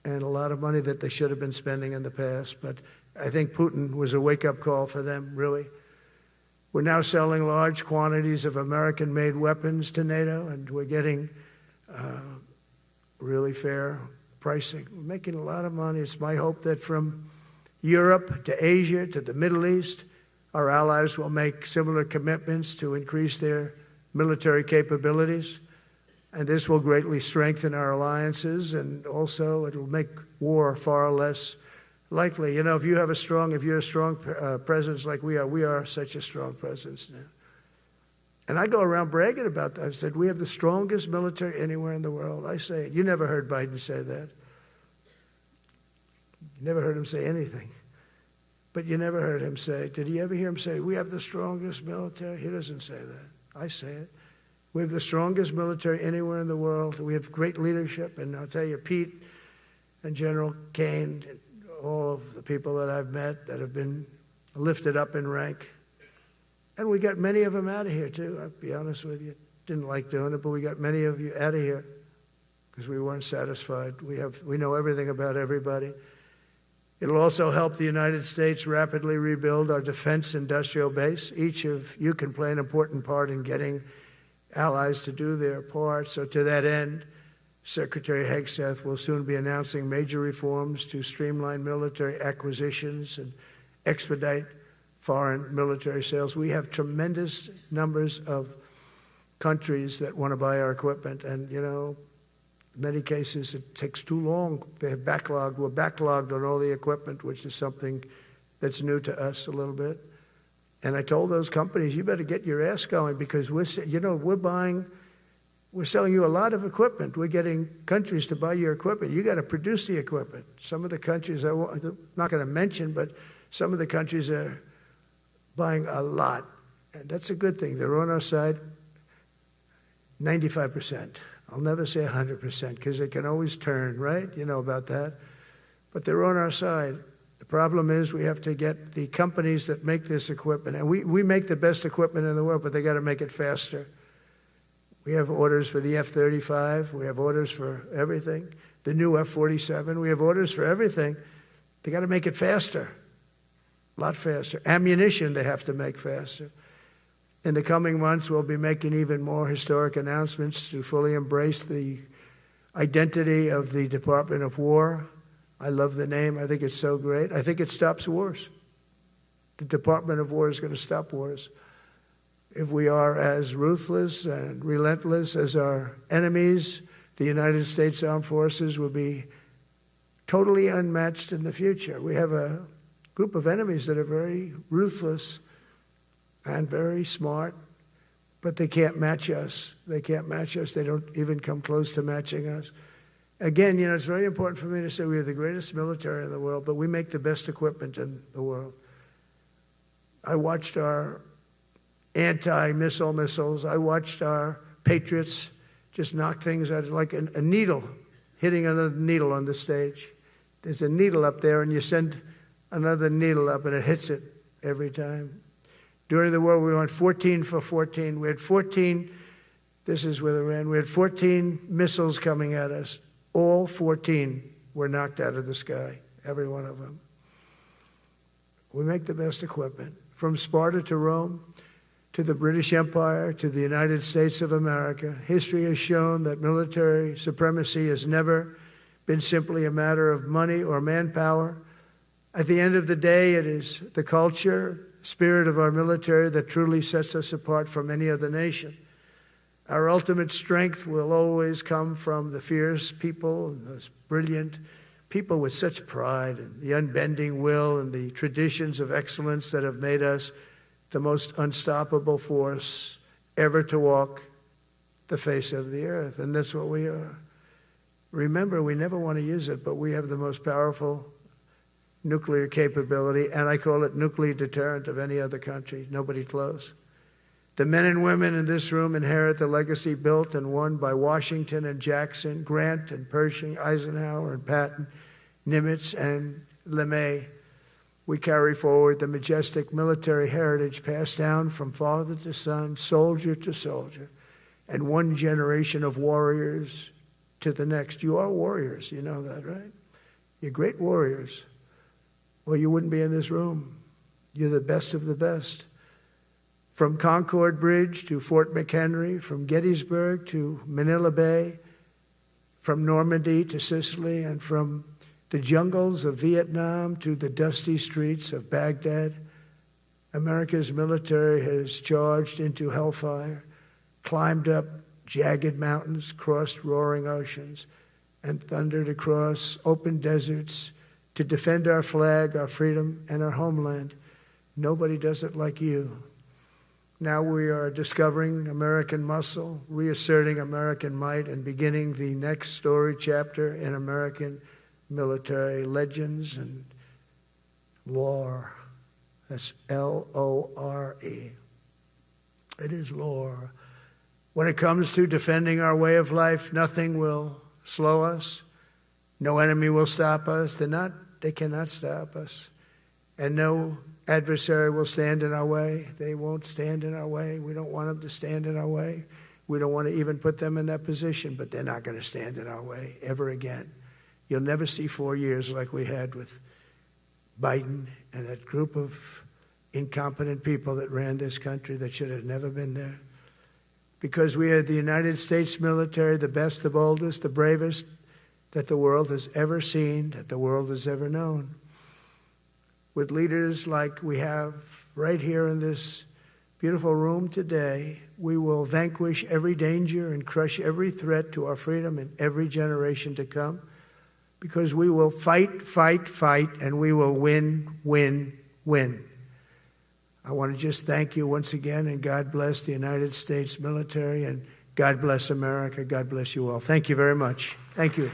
And a lot of money that they should have been spending in the past. But I think Putin was a wake-up call for them, really. We're now selling large quantities of American-made weapons to NATO, and we're getting really fair pricing. We're making a lot of money. It's my hope that from Europe to Asia to the Middle East, our allies will make similar commitments to increase their military capabilities. And this will greatly strengthen our alliances, and also it will make war far less likely. You know, if you're a strong presence like we are such a strong presence now. And I go around bragging about that. I said, we have the strongest military anywhere in the world. I say it. You never heard Biden say that. You never heard him say anything. But you never heard him say, did you ever hear him say, we have the strongest military? He doesn't say that. I say it. We have the strongest military anywhere in the world. We have great leadership. And I'll tell you, Pete and General Kane, and all of the people that I've met that have been lifted up in rank. And we got many of them out of here, too. I'll be honest with you. Didn't like doing it, but we got many of you out of here because we weren't satisfied. We know everything about everybody. It'll also help the United States rapidly rebuild our defense industrial base. Each of you can play an important part in getting allies to do their part. So to that end, Secretary Hegseth will soon be announcing major reforms to streamline military acquisitions and expedite foreign military sales. We have tremendous numbers of countries that want to buy our equipment, and, you know, in many cases it takes too long. We're backlogged on all the equipment, which is something that's new to us a little bit. And I told those companies, you better get your ass going because we're selling you a lot of equipment. We're getting countries to buy your equipment. You got to produce the equipment. Some of the countries, I'm not going to mention, but some of the countries are buying a lot. And that's a good thing. They're on our side 95%. I'll never say 100% because they can always turn, right? You know about that. But they're on our side. The problem is we have to get the companies that make this equipment, and we make the best equipment in the world, but they got to make it faster. We have orders for the F-35. We have orders for everything. The new F-47. We have orders for everything. They got to make it faster, a lot faster. Ammunition they have to make faster. In the coming months, we'll be making even more historic announcements to fully embrace the identity of the Department of War. I love the name. I think it's so great. I think it stops wars. The Department of War is going to stop wars. If we are as ruthless and relentless as our enemies, the United States Armed Forces will be totally unmatched in the future. We have a group of enemies that are very ruthless and very smart, but they can't match us. They can't match us. They don't even come close to matching us. Again, it's very important for me to say we are the greatest military in the world, but we make the best equipment in the world. I watched our anti-missile missiles. I watched our Patriots just knock things out like a needle, hitting another needle on the stage. There's a needle up there, and you send another needle up, and it hits it every time. During the war, we went 14 for 14. We had 14, this is with Iran, we had 14 missiles coming at us. All 14 were knocked out of the sky, every one of them. We make the best equipment. From Sparta to Rome, to the British Empire, to the United States of America, history has shown that military supremacy has never been simply a matter of money or manpower. At the end of the day, it is the culture, spirit of our military that truly sets us apart from any other nation. Our ultimate strength will always come from the fierce people, and those brilliant people with such pride, and the unbending will and the traditions of excellence that have made us the most unstoppable force ever to walk the face of the earth. And that's what we are. Remember, we never want to use it, but we have the most powerful nuclear capability, and I call it nuclear deterrent of any other country. Nobody close. The men and women in this room inherit the legacy built and won by Washington and Jackson, Grant and Pershing, Eisenhower and Patton, Nimitz and LeMay. We carry forward the majestic military heritage passed down from father to son, soldier to soldier, and one generation of warriors to the next. You are warriors, you know that, right? You're great warriors. Well, you wouldn't be in this room. You're the best of the best. From Concord Bridge to Fort McHenry, from Gettysburg to Manila Bay, from Normandy to Sicily, and from the jungles of Vietnam to the dusty streets of Baghdad, America's military has charged into hellfire, climbed up jagged mountains, crossed roaring oceans, and thundered across open deserts to defend our flag, our freedom, and our homeland. Nobody does it like you. Now we are discovering American muscle, reasserting American might, and beginning the next story chapter in American military legends and lore. That's L-O-R-E. It is lore. When it comes to defending our way of life, nothing will slow us. No enemy will stop us. They cannot stop us. And no adversary will stand in our way. They won't stand in our way. We don't want them to stand in our way. We don't want to even put them in that position, but they're not going to stand in our way ever again. You'll never see 4 years like we had with Biden and that group of incompetent people that ran this country that should have never been there. Because we are the United States military, the best, the boldest, the bravest that the world has ever seen, that the world has ever known. With leaders like we have right here in this beautiful room today, we will vanquish every danger and crush every threat to our freedom in every generation to come, because we will fight, fight, fight, and we will win, win, win. I want to just thank you once again, and God bless the United States military, and God bless America. God bless you all. Thank you very much. Thank you.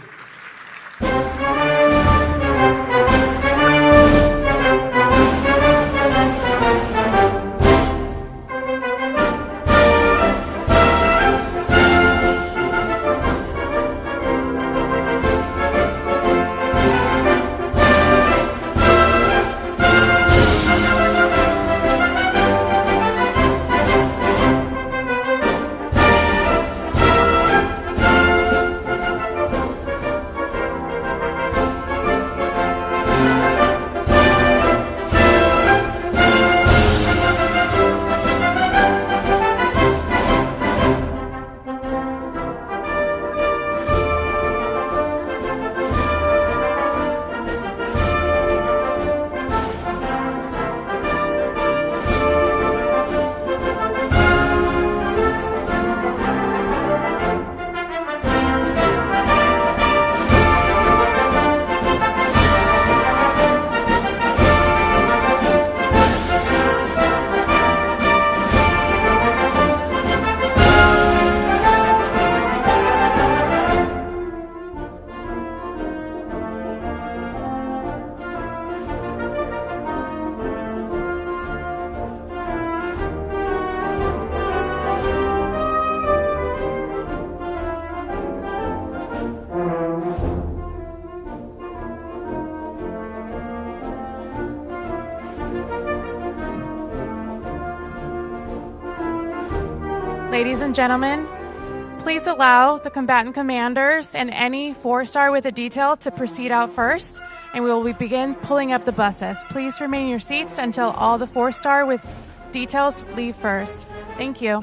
Ladies and gentlemen, please allow the combatant commanders and any 4-star with a detail to proceed out first, and we will begin pulling up the buses. Please remain in your seats until all the 4-star with details leave first. Thank you.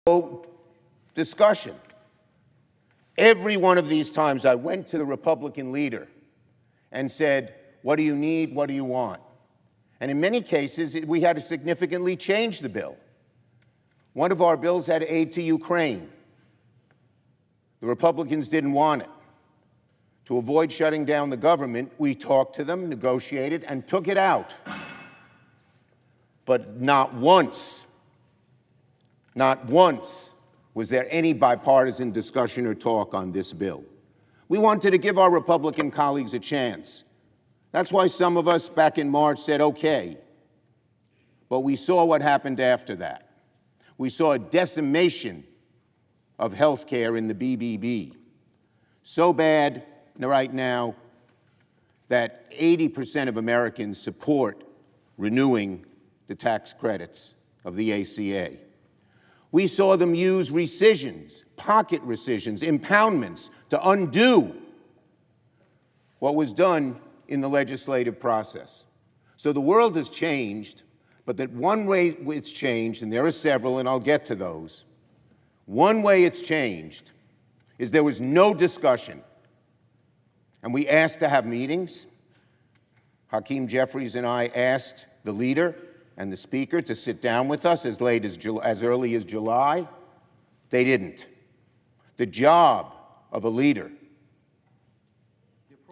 No discussion. Every one of these times I went to the Republican leader and said, what do you need? What do you want? And in many cases, we had to significantly change the bill. One of our bills had aid to Ukraine. The Republicans didn't want it. To avoid shutting down the government, we talked to them, negotiated, and took it out. But not once was there any bipartisan discussion or talk on this bill. We wanted to give our Republican colleagues a chance. That's why some of us back in March said, okay. But we saw what happened after that. We saw a decimation of health care in the BBB. So bad right now that 80% of Americans support renewing the tax credits of the ACA. We saw them use rescissions, pocket rescissions, impoundments to undo what was done in the legislative process. So the world has changed, but that one way it's changed, and there are several, and I'll get to those, one way it's changed is there was no discussion. And we asked to have meetings. Hakeem Jeffries and I asked the leader and the speaker to sit down with us as early as July. They didn't. The job of a leader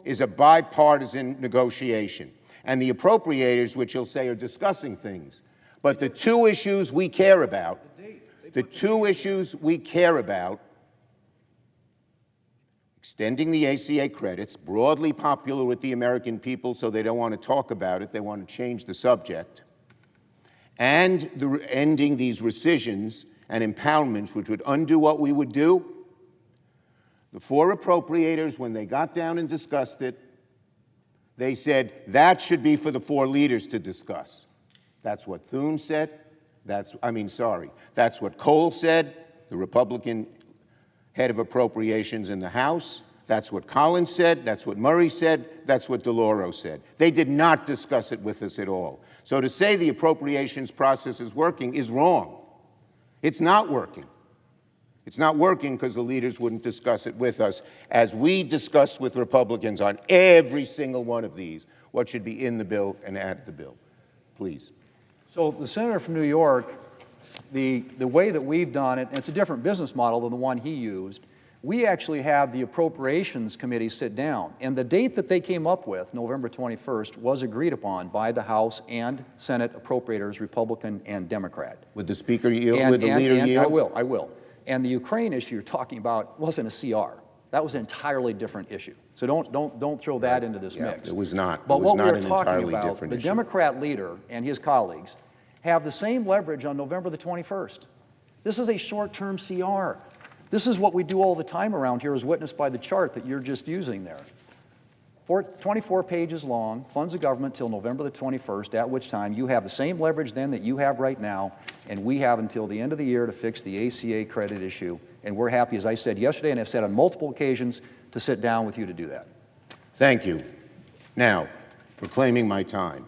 is a bipartisan negotiation. And the appropriators, which you'll say are discussing things, but the two issues we care about, extending the ACA credits, broadly popular with the American people, so they don't want to talk about it, they want to change the subject, and ending these rescissions and impoundments, which would undo what we would do. The four appropriators, when they got down and discussed it, they said that should be for the four leaders to discuss. That's what Thune said. That's what Cole said, the Republican head of appropriations in the House. That's what Collins said. That's what Murray said. That's what DeLauro said. They did not discuss it with us at all. So to say the appropriations process is working is wrong. It's not working. It's not working because the leaders wouldn't discuss it with us, as we discussed with Republicans on every single one of these, what should be in the bill and add to the bill. Please. So the senator from New York, the way that we've done it, and it's a different business model than the one he used, we actually have the Appropriations Committee sit down. And the date that they came up with, November 21st, was agreed upon by the House and Senate appropriators, Republican and Democrat. Would the speaker yield? Would the leader yield? I will. And the Ukraine issue you're talking about wasn't a CR. That was an entirely different issue. So don't throw that into this mix. It was not. But it was what not we're an talking entirely about, different the issue. Democrat leader and his colleagues have the same leverage on November the 21st. This is a short-term CR. This is what we do all the time around here, as witnessed by the chart that you're just using there. 24 pages long, funds the government till November the 21st, at which time you have the same leverage then that you have right now, and we have until the end of the year to fix the ACA credit issue. And we're happy, as I said yesterday, and I've said on multiple occasions, to sit down with you to do that. Thank you. Now, reclaiming my time.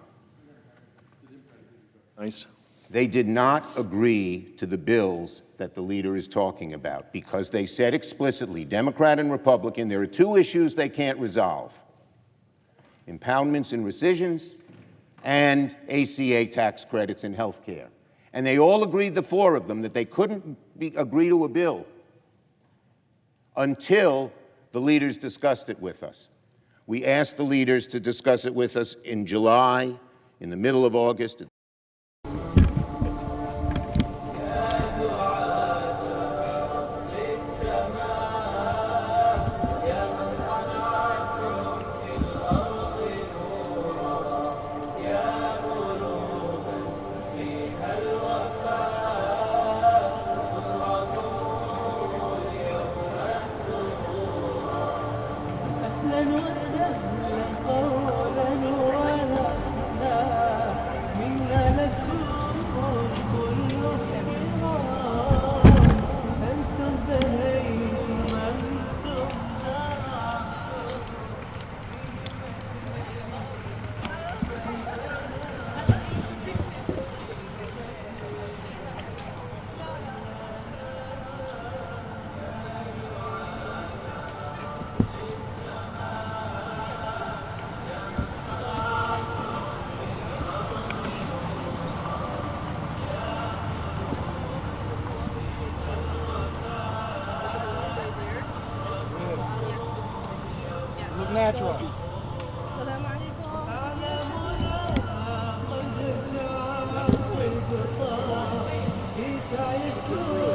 Nice. They did not agree to the bills that the leader is talking about because they said explicitly, Democrat and Republican, there are two issues they can't resolve: impoundments and rescissions, and ACA tax credits in health care. And they all agreed, the four of them, that they couldn't agree to a bill until the leaders discussed it with us. We asked the leaders to discuss it with us in July, in the middle of August. أهلا وسهلا قولا ولا من Italian food.